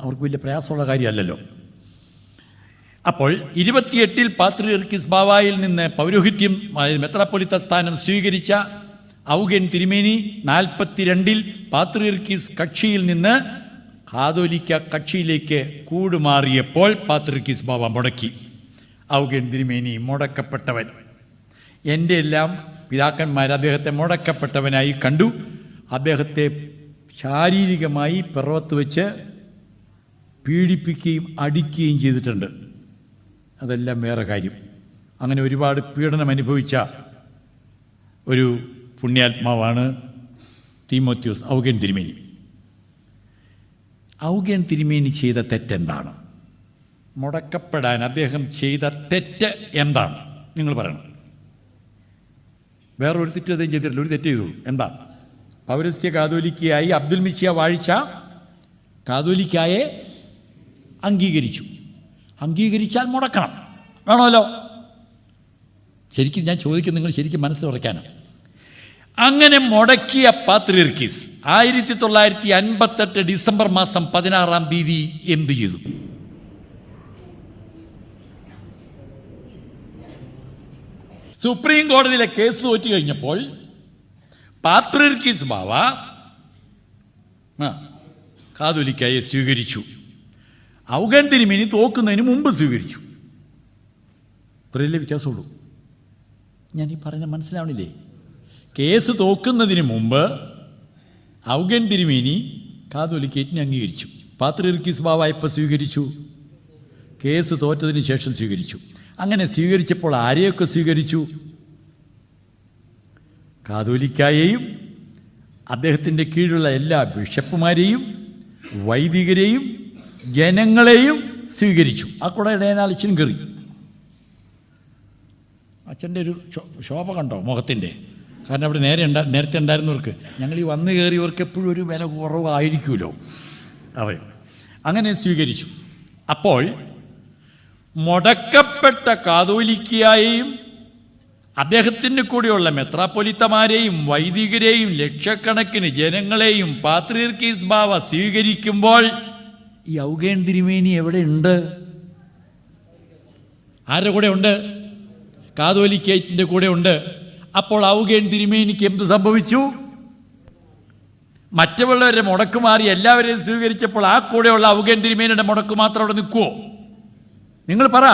അവർക്ക് വലിയ പ്രയാസമുള്ള കാര്യമല്ലല്ലോ. അപ്പോൾ 28 പാത്രീർക്കീസ് ബാവായിൽ നിന്ന് പൗരോഹിത്യം മെത്രാപ്പൊലീത്ത സ്ഥാനം സ്വീകരിച്ച ഔഗേൻ തിരുമേനി 42 പാത്രീർക്കീസ് കക്ഷിയിൽ നിന്ന് കാതോലിക്ക കക്ഷിയിലേക്ക് കൂടുമാറിയപ്പോൾ പാത്രീർക്കീസ് ബാവ മുടക്കി. ഔഗേൻ തിരുമേനി മുടക്കപ്പെട്ടവൻ. എൻ്റെ എല്ലാം പിതാക്കന്മാർ അദ്ദേഹത്തെ മുടക്കപ്പെട്ടവനായി കണ്ടു. അദ്ദേഹത്തെ ശാരീരികമായി പിറവത്ത് വെച്ച് പീഡിപ്പിക്കുകയും അടിക്കുകയും ചെയ്തിട്ടുണ്ട്. അതെല്ലാം വേറെ കാര്യം. അങ്ങനെ ഒരുപാട് പീഡനം അനുഭവിച്ച ഒരു പുണ്യാത്മാവാണ് തീമോത്യോസ് ഔഗേൻ തിരുമേനി. ഔഗേൻ തിരുമേനി ചെയ്ത തെറ്റെന്താണ്? മുടക്കപ്പെടാൻ അദ്ദേഹം ചെയ്ത തെറ്റ് എന്താണ്? നിങ്ങൾ പറയണം. വേറൊരു തെറ്റ് അദ്ദേഹം ചെയ്തിട്ടില്ല, ഒരു തെറ്റ് ചെയ്തുള്ളൂ. എന്താ? പൗരസ്ത്യ കാതോലിക്കയായി അബ്ദുൽ മിശിയ വാഴിച്ച കാതോലിക്കായെ അംഗീകരിച്ചു. അംഗീകരിച്ചാൽ മുടക്കണം, വേണമല്ലോ. ശരിക്കും ഞാൻ ചോദിക്കും, നിങ്ങൾ ശരിക്കും മനസ്സിൽ ഉറയ്ക്കാനാണ്. അങ്ങനെ മുടക്കിയ പാത്രിയർക്കീസ് 1958 ഡിസംബർ മാസം 16-ാം തീയതി എന്തു ചെയ്തു? സുപ്രീം കോടതിയിലെ കേസ് തോറ്റു കഴിഞ്ഞപ്പോൾ പാത്രിയർക്കീസ് ബാവ കാതോലിക്കായെ സ്വീകരിച്ചു. ഔഗേൻ തിരുമേനി തോക്കുന്നതിന് മുമ്പ് സ്വീകരിച്ചു. ഇത്രയല്ലേ വ്യത്യാസമുള്ളൂ. ഞാൻ ഈ പറഞ്ഞ മനസ്സിലാവണില്ലേ? കേസ് തോക്കുന്നതിന് മുമ്പ് ഔഗേൻ തിരുമേനി കാതോലിക്കേറ്റിനെ അംഗീകരിച്ചു. പാത്രിയർക്കീസ് ബാവ ഇപ്പോൾ സ്വീകരിച്ചു. കേസ് തോറ്റതിന് ശേഷം സ്വീകരിച്ചു. അങ്ങനെ സ്വീകരിച്ചപ്പോൾ ആരെയൊക്കെ സ്വീകരിച്ചു? കാതോലിക്കായെയും അദ്ദേഹത്തിൻ്റെ കീഴിലുള്ള എല്ലാ ബിഷപ്പുമാരെയും വൈദികരെയും ജനങ്ങളെയും സ്വീകരിച്ചു. ആ കൂടെ ഇടയനാൽ അച്ഛൻ കയറി. അച്ഛൻ്റെ ഒരു ശോഭ കണ്ടോ മുഖത്തിൻ്റെ? കാരണം അവിടെ നേരത്തെ ഉണ്ടായിരുന്നവർക്ക്, ഞങ്ങൾ ഈ വന്നു കയറിയവർക്ക് എപ്പോഴും ഒരു വില കുറവായിരിക്കുമല്ലോ. അവൻ അങ്ങനെ സ്വീകരിച്ചു. അപ്പോൾ മുടക്കപ്പെട്ട കാതോലിക്കയെയും അദ്ദേഹത്തിൻ്റെ കൂടെയുള്ള മെത്രാപ്പൊലിത്തമാരെയും വൈദികരെയും ലക്ഷക്കണക്കിന് ജനങ്ങളെയും പാത്രിയർക്കീസ് ബാവ സ്വീകരിക്കുമ്പോൾ ഈ ഔഗേൻ തിരുമേനി എവിടെയുണ്ട്? ആരുടെ കൂടെ ഉണ്ട്? കാതോലിക്കേറ്റിൻ്റെ കൂടെ ഉണ്ട്. അപ്പോൾ ഔഗേൻ തിരുമേനിക്ക് എന്ത് സംഭവിച്ചു? മറ്റുള്ളവരുടെ മുടക്ക് മാറി എല്ലാവരെയും സ്വീകരിച്ചപ്പോൾ ആ കൂടെയുള്ള ഔഗേൻ തിരുമേനിയുടെ മുടക്ക് മാത്രം അവിടെ നിൽക്കുമോ? നിങ്ങൾ പറ.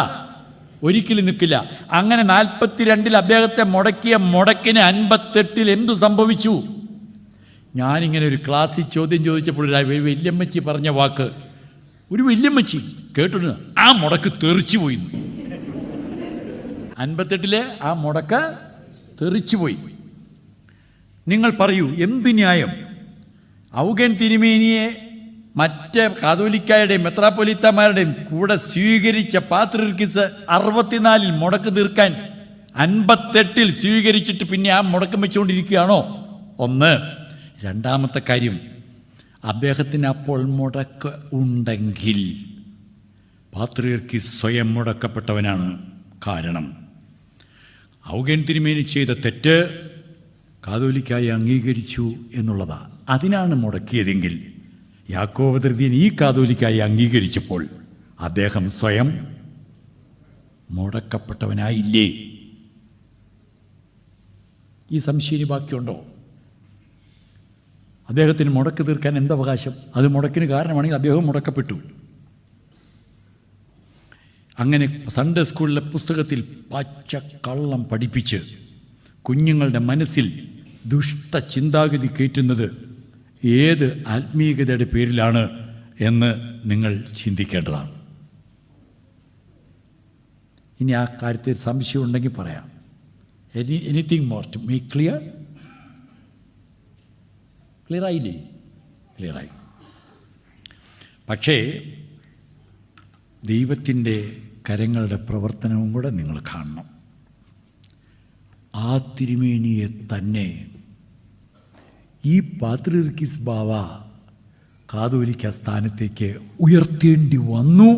ഒരിക്കലും നിൽക്കില്ല. അങ്ങനെ 42 അദ്ദേഹത്തെ മുടക്കിയ മുടക്കിന് 58 എന്തു സംഭവിച്ചു? ഞാനിങ്ങനെ ഒരു ക്ലാസ്സിൽ ചോദ്യം ചോദിച്ചപ്പോൾ ഒരു വല്യമ്മച്ചി പറഞ്ഞ വാക്ക്, ഒരു വല്യമ്മച്ചി കേട്ടിരുന്നു, ആ മുടക്ക് തെറിച്ചു പോയി. 58 ആ മുടക്ക് തെറിച്ചുപോയി. നിങ്ങൾ പറയൂ, എന്ത് ന്യായം? ഔഗേൻ തിരുമേനിയെ മറ്റ് കാതോലിക്കായുടെയും മെത്രാപ്പൊലിത്തമാരുടെയും കൂടെ സ്വീകരിച്ച പാത്രിയർക്കീസ് 64 മുടക്ക് തീർക്കാൻ 58 സ്വീകരിച്ചിട്ട് പിന്നെ ആ മുടക്കം വെച്ചുകൊണ്ടിരിക്കുകയാണോ? ഒന്ന്. രണ്ടാമത്തെ കാര്യം, അദ്ദേഹത്തിന് അപ്പോൾ മുടക്ക് ഉണ്ടെങ്കിൽ പാത്രിയർക്കീസ് സ്വയം മുടക്കപ്പെട്ടവനാണ്. കാരണം ഔഗേൻ തിരുമേനി ചെയ്ത തെറ്റ് കാതോലിക്കായി അംഗീകരിച്ചു എന്നുള്ളതാണ്. അതിനാണ് മുടക്കിയതെങ്കിൽ യാക്കോബ് തൃതീയൻ ഈ കാതോലിക്കായി അംഗീകരിച്ചപ്പോൾ അദ്ദേഹം സ്വയം മുടക്കപ്പെട്ടവനായില്ലേ? ഈ സംശയം ബാക്കിയുണ്ടോ? അദ്ദേഹത്തിന് മുടക്ക് തീർക്കാൻ എന്തവകാശം? അത് മുടക്കിന് കാരണമാണെങ്കിൽ അദ്ദേഹം മുടക്കപ്പെട്ടു. അങ്ങനെ സൺഡേ സ്കൂളിലെ പുസ്തകത്തിൽ പച്ചക്കള്ളം പഠിപ്പിച്ച് കുഞ്ഞുങ്ങളുടെ മനസ്സിൽ ദുഷ്ട ചിന്താഗതി കയറ്റുന്നത് ഏത് ആത്മീയതയുടെ പേരിലാണ് എന്ന് നിങ്ങൾ ചിന്തിക്കേണ്ടതാണ്. ഇനി ആ കാര്യത്തിൽ സംശയം ഉണ്ടെങ്കിൽ പറയാം. Anything more to make clear? ക്ലിയറായില്ലേ? ക്ലിയറായി. പക്ഷേ ദൈവത്തിൻ്റെ കരങ്ങളുടെ പ്രവർത്തനവും കൂടെ നിങ്ങൾ കാണണം. ആ തിരുമേനിയെ തന്നെ ഈ പാത്രിയർക്കീസ് ബാവ കാതോലിക്ക സ്ഥാനത്തേക്ക് ഉയർത്തേണ്ടി വന്നു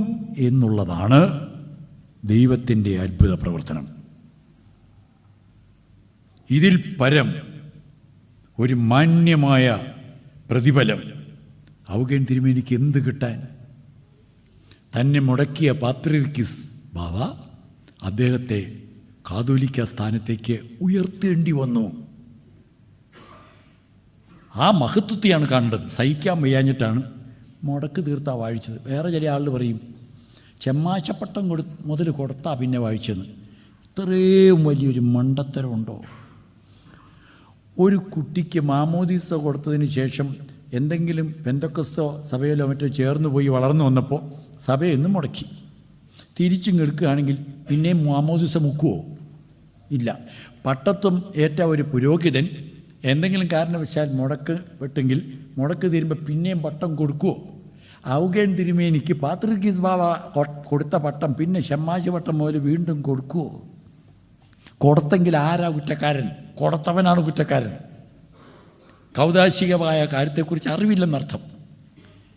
എന്നുള്ളതാണ് ദൈവത്തിൻ്റെ അത്ഭുത പ്രവർത്തനം. ഇതിൽ പരം ഒരു മാന്യമായ പ്രതിഫലം ഔഗേൻ തിരുമേനിക്ക് എന്ത് കിട്ടാൻ? തന്നെ മുടക്കിയ പാത്രിയർക്കീസ് ബാവ അദ്ദേഹത്തെ കാതോലിക്ക സ്ഥാനത്തേക്ക് ഉയർത്തേണ്ടി വന്നു. ആ മഹത്വത്തെയാണ് കാണേണ്ടത്. സഹിക്കാൻ വയ്യാഞ്ഞിട്ടാണ് മുടക്ക് തീർത്താ വാഴിച്ചത്. വേറെ ചില ആളുകൾ പറയും, ചെമ്മാശപ്പട്ടം മുതൽ കൊടുത്താ പിന്നെ വാഴിച്ചെന്ന്. ഇത്രയും വലിയൊരു മണ്ടത്തരമുണ്ടോ? ഒരു കുട്ടിക്ക് മാമോദീസ കൊടുത്തതിന് ശേഷം എന്തെങ്കിലും പെന്തക്കസ്തോ സഭയിലോ മറ്റോ ചേർന്ന് പോയി വളർന്നു വന്നപ്പോൾ സഭയൊന്നും മുടക്കി. തിരിച്ചും എടുക്കുകയാണെങ്കിൽ പിന്നെയും മാമോദീസ മുക്കുവോ? ഇല്ല. പട്ടത്വം ഏറ്റ ഒരു പുരോഹിതൻ എന്തെങ്കിലും കാരണവശാൽ മുടക്ക് പെട്ടെങ്കിൽ മുടക്ക് തീരുമ്പോൾ പിന്നെയും പട്ടം കൊടുക്കുമോ? ഔഗേൻ തിരുമേനിക്ക് പാത്രിക്കീസ് ബാവ കൊടുത്ത പട്ടം പിന്നെ ഷമ്മാശി പട്ടം മുതൽ വീണ്ടും കൊടുക്കുമോ? കൊടുത്തെങ്കിൽ ആരാ കുറ്റക്കാരൻ? കൊടുത്തവനാണ് കുറ്റക്കാരൻ. കൗതാശികമായ കാര്യത്തെക്കുറിച്ച് അറിവില്ലെന്നർത്ഥം.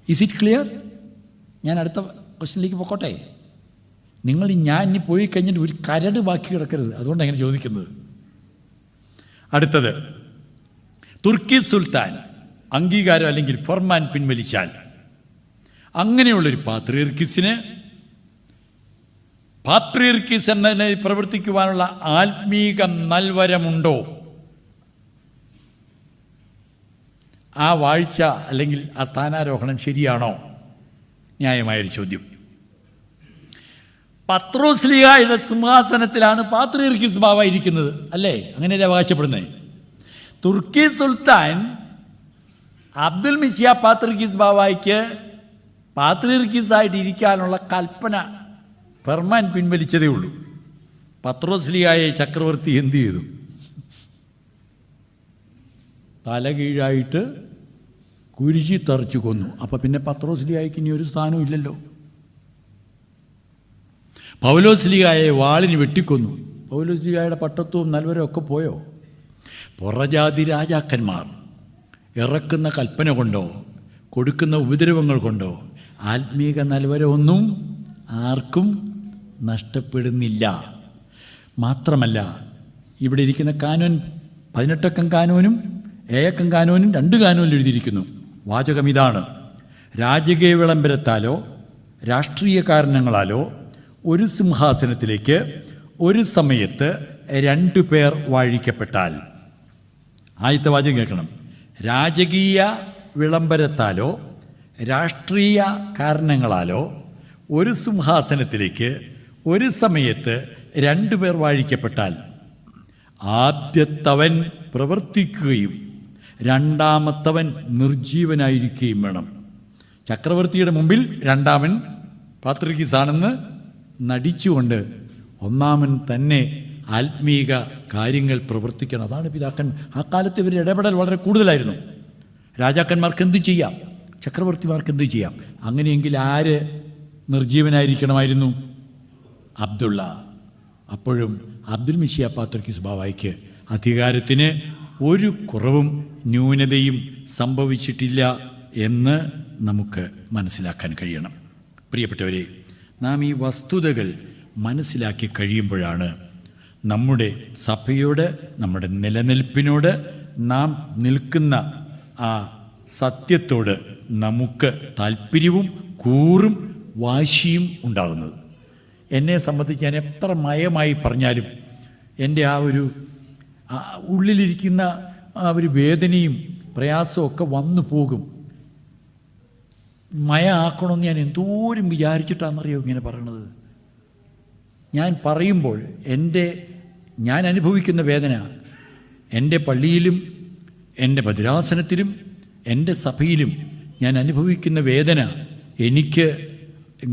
Is it clear? ഞാൻ അടുത്ത ക്വസ്റ്റ്യനിലേക്ക് പോയിക്കോട്ടെ. ഞാൻ ഇനി പോയി കഴിഞ്ഞിട്ട് ഒരു കരട് ബാക്കി കിടക്കരുത്. അതുകൊണ്ടാണ് അങ്ങനെ ചോദിക്കുന്നത്. അടുത്തത്, തുർക്കി സുൽത്താൻ അംഗീകാരം അല്ലെങ്കിൽ ഫർമാൻ പിൻവലിച്ചാൽ അങ്ങനെയുള്ളൊരു പാത്രീർക്കീസ് എന്ന പ്രവർത്തിക്കുവാനുള്ള ആത്മീക നൽവരമുണ്ടോ? ആ വാഴ്ച അല്ലെങ്കിൽ ആ സ്ഥാനാരോഹണം ശരിയാണോ? ന്യായമായൊരു ചോദ്യം. പത്രോസ്ലിഹായുടെ സിംഹാസനത്തിലാണ് പാത്രീർക്കീസ് ബാവ ഇരിക്കുന്നത്, അല്ലേ? അങ്ങനെയല്ലേ അവകാശപ്പെടുന്നത്. തുർക്കി സുൽത്താൻ അബ്ദുൽ മിശിയ പാത്രീർക്കീസ് ബാവായ്ക്ക് പാത്രീർക്കീസായിട്ട് ഇരിക്കാനുള്ള കൽപ്പന ഫർമാൻ പിൻവലിച്ചതേ ഉള്ളൂ. പത്രോസ്ലിഹായെ ചക്രവർത്തി എന്തു ചെയ്തു? തലകീഴായിട്ട് കുരിശി തറച്ചു കൊന്നു. അപ്പം പിന്നെ പത്രോസ്ലിഹായ്ക്ക് ഇനി ഒരു സ്ഥാനവും ഇല്ലല്ലോ. പൗലോസ്ലിഹായെ വാളിന് വെട്ടിക്കൊന്നു. പൗലോസ്ലിഹായുടെ പട്ടത്വവും നൽവരും ഒക്കെ പോയോ? പുറജാതി രാജാക്കന്മാർ ഇറക്കുന്ന കൽപ്പന കൊണ്ടോ കൊടുക്കുന്ന ഉപദ്രവങ്ങൾ കൊണ്ടോ ആത്മീക നൽവരമൊന്നും ആർക്കും നഷ്ടപ്പെടുന്നില്ല. മാത്രമല്ല, ഇവിടെ ഇരിക്കുന്ന കാനോൻ 18 കാനോനും 7 കാനോനും 2 കാനോനിൽ എഴുതിയിരിക്കുന്നു. വാചകം ഇതാണ്: രാജകീയ വിളംബരത്താലോ രാഷ്ട്രീയ കാരണങ്ങളാലോ ഒരു സിംഹാസനത്തിലേക്ക് ഒരു സമയത്ത് 2 പേർ വാഴിക്കപ്പെട്ടാൽ. ആദ്യത്തെ വാചകം കേൾക്കണം. രാജകീയ വിളംബരത്താലോ രാഷ്ട്രീയ കാരണങ്ങളാലോ ഒരു സിംഹാസനത്തിലേക്ക് ഒരു സമയത്ത് 2 പേർ വാഴിക്കപ്പെട്ടാൽ ആദ്യത്തവൻ പ്രവർത്തിക്കുകയും രണ്ടാമത്തവൻ നിർജീവനായിരിക്കുകയും വേണം. ചക്രവർത്തിയുടെ മുമ്പിൽ രണ്ടാമൻ പാത്രിക്കീസാണെന്ന് നടിച്ചുകൊണ്ട് ഒന്നാമൻ തന്നെ ആത്മീക കാര്യങ്ങൾ പ്രവർത്തിക്കണം. അതാണ് പിതാക്കൻ. ആ കാലത്ത് ഇവരുടെ ഇടപെടൽ വളരെ കൂടുതലായിരുന്നു. രാജാക്കന്മാർക്ക് എന്തു ചെയ്യാം, ചക്രവർത്തിമാർക്ക് എന്തു ചെയ്യാം. അങ്ങനെയെങ്കിൽ ആര് നിർജീവനായിരിക്കണമായിരുന്നു? അബ്ദുള്ള. അപ്പോഴും അബ്ദുൽ മിശിയ പാത്രിക്കീസ് ബാവായ്ക്ക് അധികാരത്തിന് ഒരു കുറവും ന്യൂനതയും സംഭവിച്ചിട്ടില്ല എന്ന് നമുക്ക് മനസ്സിലാക്കാൻ കഴിയണം. പ്രിയപ്പെട്ടവരെ, നാം ഈ വസ്തുതകൾ മനസ്സിലാക്കി കഴിയുമ്പോഴാണ് നമ്മുടെ സഭയോട്, നമ്മുടെ നിലനിൽപ്പിനോട്, നാം നിൽക്കുന്ന ആ സത്യത്തോട് നമുക്ക് താല്പര്യവും കൂറും വാശിയും ഉണ്ടാകുന്നത്. എന്നെ സംബന്ധിച്ച് ഞാൻ എത്ര മയമായി പറഞ്ഞാലും എൻ്റെ ആ ഒരു ഉള്ളിലിരിക്കുന്ന ആ ഒരു വേദനയും പ്രയാസവും ഒക്കെ വന്നു പോകും. മയമാക്കണമെന്ന് ഞാൻ എന്തോരം വിചാരിച്ചിട്ടാണെന്നറിയോ ഇങ്ങനെ പറയണത്. ഞാൻ പറയുമ്പോൾ ഞാൻ അനുഭവിക്കുന്ന വേദന എൻ്റെ പള്ളിയിലും എൻ്റെ ഭദ്രാസനത്തിലും എൻ്റെ സഭയിലും ഞാൻ അനുഭവിക്കുന്ന വേദന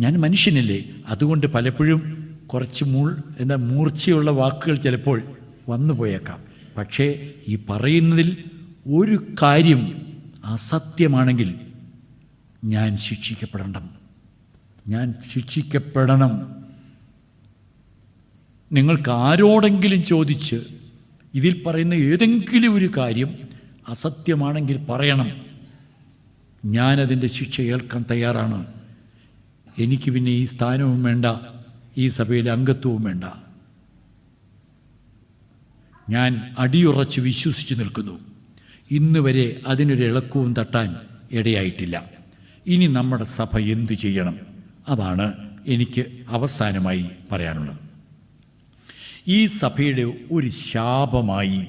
ഞാൻ മനുഷ്യനല്ലേ, അതുകൊണ്ട് പലപ്പോഴും കുറച്ച് മൂർച്ചയുള്ള വാക്കുകൾ ചിലപ്പോൾ വന്നു പോയേക്കാം. പക്ഷേ ഈ പറയുന്നതിൽ ഒരു കാര്യം അസത്യമാണെങ്കിൽ ഞാൻ ശിക്ഷിക്കപ്പെടണം. നിങ്ങൾക്ക് ആരോടെങ്കിലും ചോദിച്ച് ഇതിൽ പറയുന്ന ഏതെങ്കിലും ഒരു കാര്യം അസത്യമാണെങ്കിൽ പറയണം. ഞാനതിൻ്റെ ശിക്ഷ ഏൽക്കാൻ തയ്യാറാണ്. എനിക്ക് പിന്നെ ഈ സ്ഥാനവും വേണ്ട, ഈ സഭയിലെ അംഗത്വവും വേണ്ട. ഞാൻ അടിയുറച്ച് വിശ്വസിച്ച് നിൽക്കുന്നു. ഇന്ന് വരെ അതിനൊരു ഇളക്കവും തട്ടാൻ ഇടയായിട്ടില്ല. ഇനി നമ്മുടെ സഭ എന്തു ചെയ്യണം? അതാണ് എനിക്ക് അവസാനമായി പറയാനുള്ളത്. ഈ സഭയുടെ ഒരു ശാപമായി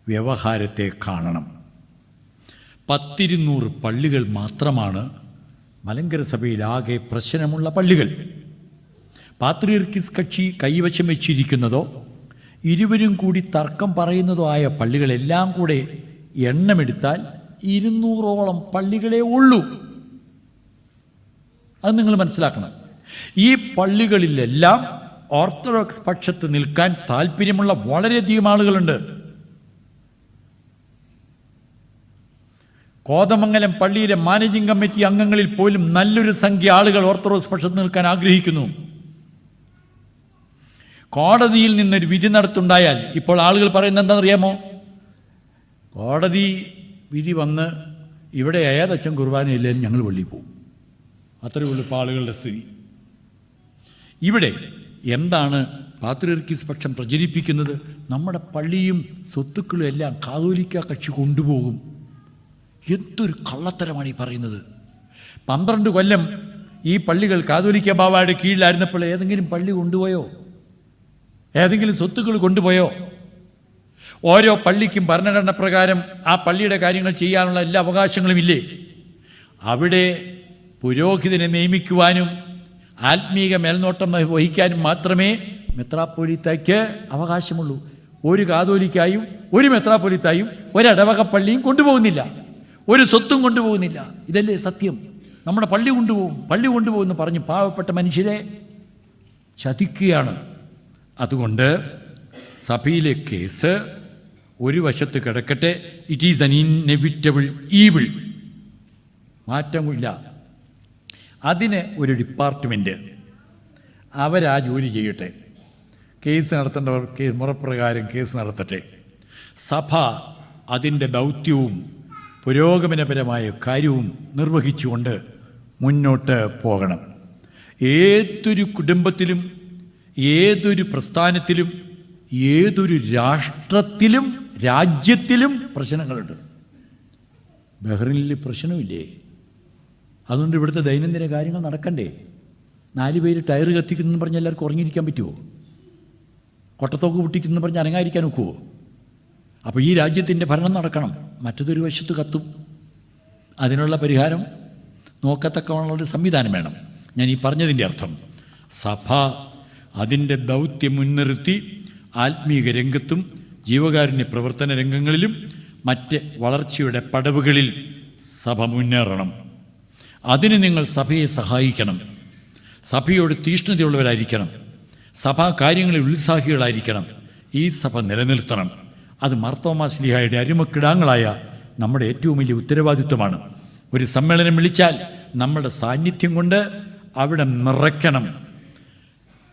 വ്യവഹാരത്തെ കാണണം. 100-200 പള്ളികൾ മാത്രമാണ് മലങ്കര സഭയിലാകെ പ്രശ്നമുള്ള പള്ളികൾ. പാത്രിയർക്കീസ് കക്ഷി കൈവശം വെച്ചിരിക്കുന്നതോ ഇരുവരും കൂടി തർക്കം പറയുന്നതോ ആയ പള്ളികളെല്ലാം കൂടെ എണ്ണമെടുത്താൽ 200ഓളം പള്ളികളേ ഉള്ളൂ. അത് നിങ്ങൾ മനസ്സിലാക്കണം. ഈ പള്ളികളിലെല്ലാം ഓർത്തഡോക്സ് പക്ഷത്ത് നിൽക്കാൻ താല്പര്യമുള്ള വളരെയധികം ആളുകളുണ്ട്. കോതമംഗലം പള്ളിയിലെ മാനേജിംഗ് കമ്മിറ്റി അംഗങ്ങളിൽ പോലും നല്ലൊരു സംഖ്യ ആളുകൾ ഓർത്തഡോക്സ് പക്ഷത്ത് നിൽക്കാൻ ആഗ്രഹിക്കുന്നു. കോടതിയിൽ നിന്നൊരു വിധി നടത്തുണ്ടായാൽ ഇപ്പോൾ ആളുകൾ പറയുന്നത് എന്താണെന്നറിയാമോ? കോടതി വിധി വന്ന് ഇവിടെ ഏതച്ഛൻ കുർബാനയില്ലാലും ഞങ്ങൾ പള്ളിയിൽ പോകും. അത്രയേ ഉള്ളൂ ഇപ്പോൾ ആളുകളുടെ സ്ഥിതി. ഇവിടെ എന്താണ് പാത്രിയർക്കീസ് പക്ഷം പ്രചരിപ്പിക്കുന്നത്? നമ്മുടെ പള്ളിയും സ്വത്തുക്കളും എല്ലാം കാതോലിക്ക കക്ഷി കൊണ്ടുപോകും. എന്തൊരു കള്ളത്തരമാണ് ഈ പറയുന്നത്. 12 കൊല്ലം ഈ പള്ളികൾ കാതോലിക്ക ബാവയുടെ കീഴിലായിരുന്നപ്പോൾ ഏതെങ്കിലും പള്ളി കൊണ്ടുപോയോ? ഏതെങ്കിലും സ്വത്തുക്കൾ കൊണ്ടുപോയോ? ഓരോ പള്ളിക്കും ഭരണഘടന പ്രകാരം ആ പള്ളിയുടെ കാര്യങ്ങൾ ചെയ്യാനുള്ള എല്ലാ അവകാശങ്ങളും ഇല്ലേ? അവിടെ പുരോഹിതനെ നിയമിക്കുവാനും ആത്മീക മേൽനോട്ടം വഹിക്കാനും മാത്രമേ മെത്രാപ്പോലീത്തയ്ക്ക് അവകാശമുള്ളൂ. ഒരു കാതോലിക്കായും ഒരു മെത്രാപ്പോലീത്തായും ഒരിടവക പള്ളിയും കൊണ്ടുപോകുന്നില്ല, ഒരു സ്വത്തും കൊണ്ടുപോകുന്നില്ല. ഇതല്ലേ സത്യം? നമ്മുടെ പള്ളി കൊണ്ടുപോകുമെന്ന് പറഞ്ഞ് പാവപ്പെട്ട മനുഷ്യരെ ചതിക്കുകയാണ്. അതുകൊണ്ട് സഭയിലെ കേസ് ഒരു വശത്ത് കിടക്കട്ടെ. It is an inevitable evil, മാറ്റമില്ല. അതിന് ഒരു ഡിപ്പാർട്ട്മെൻറ്റ്, അവരാ ജോലി ചെയ്യട്ടെ. കേസ് നടത്തേണ്ടവർ മുറപ്രകാരം കേസ് നടത്തട്ടെ. സഭ അതിൻ്റെ ദൗത്യവും പുരോഗമനപരമായ കാര്യവും നിർവഹിച്ചുകൊണ്ട് മുന്നോട്ട് പോകണം. ഏതൊരു കുടുംബത്തിലും ഏതൊരു പ്രസ്ഥാനത്തിലും ഏതൊരു രാഷ്ട്രത്തിലും രാജ്യത്തിലും പ്രശ്നങ്ങളുണ്ട്. ബഹ്റിനിൽ പ്രശ്നമില്ലേ? അതുകൊണ്ട് ഇവിടുത്തെ ദൈനംദിന കാര്യങ്ങൾ നടക്കണ്ടേ? 4 പേര് ടയർ കത്തിക്കുന്നു പറഞ്ഞ് എല്ലാവർക്കും ഉറങ്ങിയിരിക്കാൻ പറ്റുമോ? കൊട്ടത്തോക്ക് പൊട്ടിക്കുന്നു പറഞ്ഞ് അനങ്ങാതിരിക്കാൻ ഒക്കുമോ? അപ്പോൾ ഈ രാജ്യത്തിൻ്റെ ഭരണം നടക്കണം, മറ്റതൊരു വശത്ത് കത്തും. അതിനുള്ള പരിഹാരം നോക്കത്തക്കമുള്ളൊരു സംവിധാനം വേണം. ഞാൻ ഈ പറഞ്ഞതിൻ്റെ അർത്ഥം, സഭ അതിൻ്റെ ദൗത്യം മുൻനിർത്തി ആത്മീക രംഗത്തും ജീവകാരുണ്യ പ്രവർത്തന രംഗങ്ങളിലും മറ്റ് വളർച്ചയുടെ പടവുകളിൽ സഭ മുന്നേറണം. അതിന് നിങ്ങൾ സഭയെ സഹായിക്കണം. സഭയോട് തീഷ്ണതയുള്ളവരായിരിക്കണം. സഭാ കാര്യങ്ങളിൽ ഉത്സാഹികളായിരിക്കണം. ഈ സഭ നിലനിർത്തണം. അത് മാർത്തോമാ ശ്ലീഹായുടെ അരുമക്കിടാങ്ങളായ നമ്മുടെ ഏറ്റവും വലിയ ഉത്തരവാദിത്വമാണ്. ഒരു സമ്മേളനം വിളിച്ചാൽ നമ്മുടെ സാന്നിധ്യം കൊണ്ട് അവിടെ നിറയ്ക്കണം.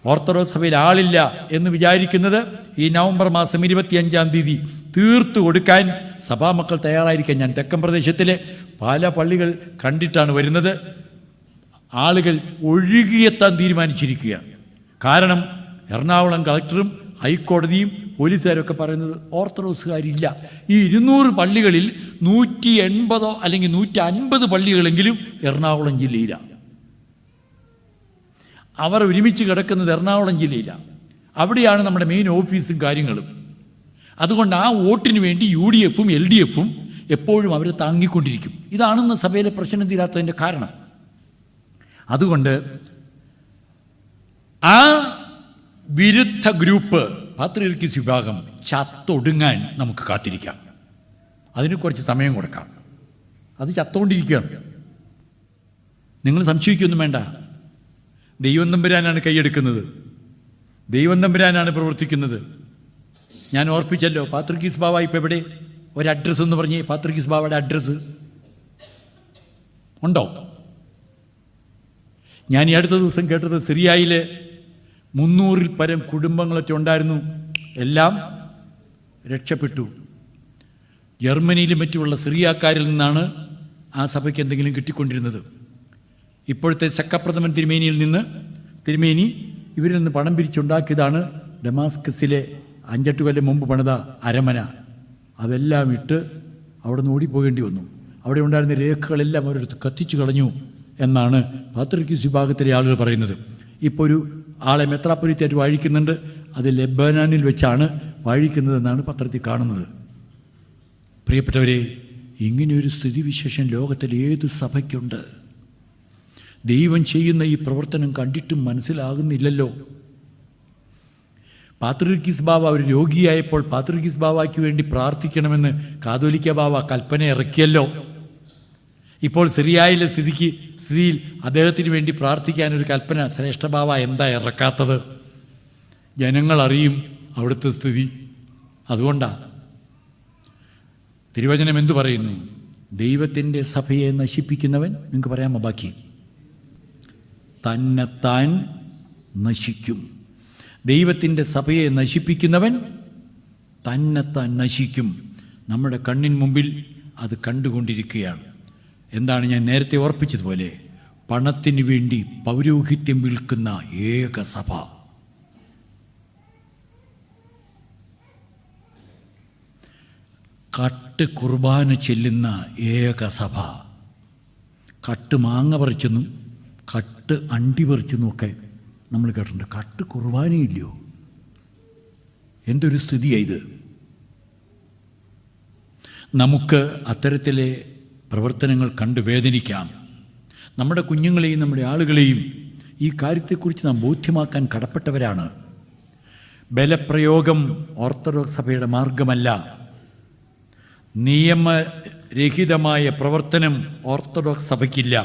ഓർത്തഡോക്സ് സഭയിൽ ആളില്ല എന്ന് വിചാരിക്കുന്നത് ഈ നവംബർ മാസം 25-ാം തീയതി തീർത്തു കൊടുക്കാൻ സഭാമക്കൾ തയ്യാറായിരിക്കാൻ. ഞാൻ തെക്കൻ പ്രദേശത്തിലെ പല പള്ളികൾ കണ്ടിട്ടാണ് വരുന്നത്. ആളുകൾ ഒഴുകിയെത്താൻ തീരുമാനിച്ചിരിക്കുകയാണ്. കാരണം എറണാകുളം കളക്ടറും ഹൈക്കോടതിയും പോലീസുകാരൊക്കെ പറയുന്നത് ഓർത്തഡോക്സുകാരില്ല. ഈ 200 പള്ളികളിൽ 180 അല്ലെങ്കിൽ 150 പള്ളികളെങ്കിലും എറണാകുളം ജില്ലയിലാണ്. അവർ ഒരുമിച്ച് കിടക്കുന്നത് എറണാകുളം ജില്ലയിലാണ്. അവിടെയാണ് നമ്മുടെ മെയിൻ ഓഫീസും കാര്യങ്ങളും. അതുകൊണ്ട് ആ വോട്ടിന് വേണ്ടി UDFും LDFും എപ്പോഴും അവരെ താങ്ങിക്കൊണ്ടിരിക്കും. ഇതാണെന്ന് സഭയിലെ പ്രശ്നം തീരാത്തതിൻ്റെ കാരണം. അതുകൊണ്ട് ആ വിരുദ്ധ ഗ്രൂപ്പ് പാത്രിയർക്കീസ് വിഭാഗം ചത്തൊടുങ്ങാൻ നമുക്ക് കാത്തിരിക്കാം. അതിന് കുറച്ച് സമയം കൊടുക്കാം. അത് ചത്തുകൊണ്ടിരിക്കുകയാണ്. നിങ്ങൾ സംശയിക്കൊന്നും വേണ്ട. ദൈവം തമ്പുരാനാണ് കൈയെടുക്കുന്നത്. ദൈവം തമ്പുരാനാണ് പ്രവർത്തിക്കുന്നത്. ഞാൻ ഓർപ്പിച്ചല്ലോ, പാത്രിയർക്കീസ് ബാവ ഇപ്പോൾ എവിടെ? ഒരു അഡ്രസ്സ് എന്ന് പറഞ്ഞ് പാത്രിയർക്കീസ് ബാവയുടെ അഡ്രസ്സ് ഉണ്ടോ? ഞാൻ ഈ അടുത്ത ദിവസം കേട്ടത് സിറിയയിൽ 300-ൽ പരം കുടുംബങ്ങളൊക്കെ ഉണ്ടായിരുന്നു, എല്ലാം രക്ഷപ്പെട്ടു. ജർമ്മനിയിലും മറ്റുമുള്ള സിറിയക്കാരിൽ നിന്നാണ് ആ സഭയ്ക്ക് എന്തെങ്കിലും കിട്ടിക്കൊണ്ടിരുന്നത്. ഇപ്പോഴത്തെ സക്കപ്രഥമൻ തിരുമേനി ഇവരിൽ നിന്ന് പണം പിരിച്ചുണ്ടാക്കിയതാണ് ഡമാസ്കസിലെ 5-8 കൊല്ലം മുമ്പ് പണിത അരമന. അതെല്ലാം ഇട്ട് അവിടെ നിന്ന് ഓടിപ്പോകേണ്ടി വന്നു. അവിടെ ഉണ്ടായിരുന്ന രേഖകളെല്ലാം അവരെടുത്ത് കത്തിച്ചു കളഞ്ഞു എന്നാണ് പാത്രിയർക്കീസ് വിഭാഗത്തിലെ ആളുകൾ പറയുന്നത്. ഇപ്പോൾ ഒരു ആളെ മെത്രാപ്പൊലീത്തയായിട്ട് വാഴിക്കുന്നുണ്ട്. അത് ലെബനാനിൽ വെച്ചാണ് വാഴിക്കുന്നതെന്നാണ് പത്രത്തിൽ കാണുന്നത്. പ്രിയപ്പെട്ടവരെ, ഇങ്ങനെയൊരു സ്ഥിതിവിശേഷം ലോകത്തിൽ ഏത് സഭയ്ക്കുണ്ട്? ദൈവം ചെയ്യുന്ന ഈ പ്രവർത്തനം കണ്ടിട്ടും മനസ്സിലാകുന്നില്ലല്ലോ. പാത്രിയർക്കീസ് ബാവ ഒരു രോഗിയായപ്പോൾ പാത്രിയർക്കീസ് ബാവയ്ക്ക് വേണ്ടി പ്രാർത്ഥിക്കണമെന്ന് കാതോലിക്ക ബാവ കൽപ്പന ഇറക്കിയല്ലോ. ഇപ്പോൾ സിറിയയിലെ സ്ഥിതിയിൽ അദ്ദേഹത്തിന് വേണ്ടി പ്രാർത്ഥിക്കാനൊരു കൽപ്പന ശ്രേഷ്ഠ ബാവ എന്താ ഇറക്കാത്തത്? ജനങ്ങൾ അറിയും അവിടുത്തെ സ്ഥിതി. അതുകൊണ്ടാണ് തിരുവചനം എന്തു പറയുന്നു? ദൈവത്തിൻ്റെ സഭയെ നശിപ്പിക്കുന്നവൻ, നിങ്ങൾക്ക് പറയാമോ ബാക്കി? തന്നെത്താൻ നശിക്കും. ദൈവത്തിൻ്റെ സഭയെ നശിപ്പിക്കുന്നവൻ തന്നെത്താൻ നശിക്കും. നമ്മുടെ കണ്ണിൻ മുമ്പിൽ അത് കണ്ടുകൊണ്ടിരിക്കുകയാണ്. എന്താണ് ഞാൻ നേരത്തെ ഓർപ്പിച്ചതുപോലെ, പണത്തിന് വേണ്ടി പൗരോഹിത്യം വിൽക്കുന്ന ഏക സഭ. കട്ട് കുർബാന ചെല്ലുന്ന ഏക സഭ. കട്ട് മാങ്ങ പറിച്ചെന്നും കട്ട് അണ്ടി പറിച്ചെന്നും ഒക്കെ നമ്മൾ കേട്ടിട്ടുണ്ട്. കട്ട് കുർബാനയില്ലയോ? എന്തൊരു സ്ഥിതിയാണ് ഇത്? നമുക്ക് അത്തരത്തിലെ പ്രവർത്തനങ്ങൾ കണ്ട് വേദനിക്കാം. നമ്മുടെ കുഞ്ഞുങ്ങളെയും നമ്മുടെ ആളുകളെയും ഈ കാര്യത്തെക്കുറിച്ച് നാം ബോധ്യമാക്കാൻ കടപ്പെട്ടവരാണ്. ബലപ്രയോഗം ഓർത്തഡോക്സ് സഭയുടെ മാർഗമല്ല. നിയമരഹിതമായ പ്രവർത്തനം ഓർത്തഡോക്സ് സഭയ്ക്കില്ല.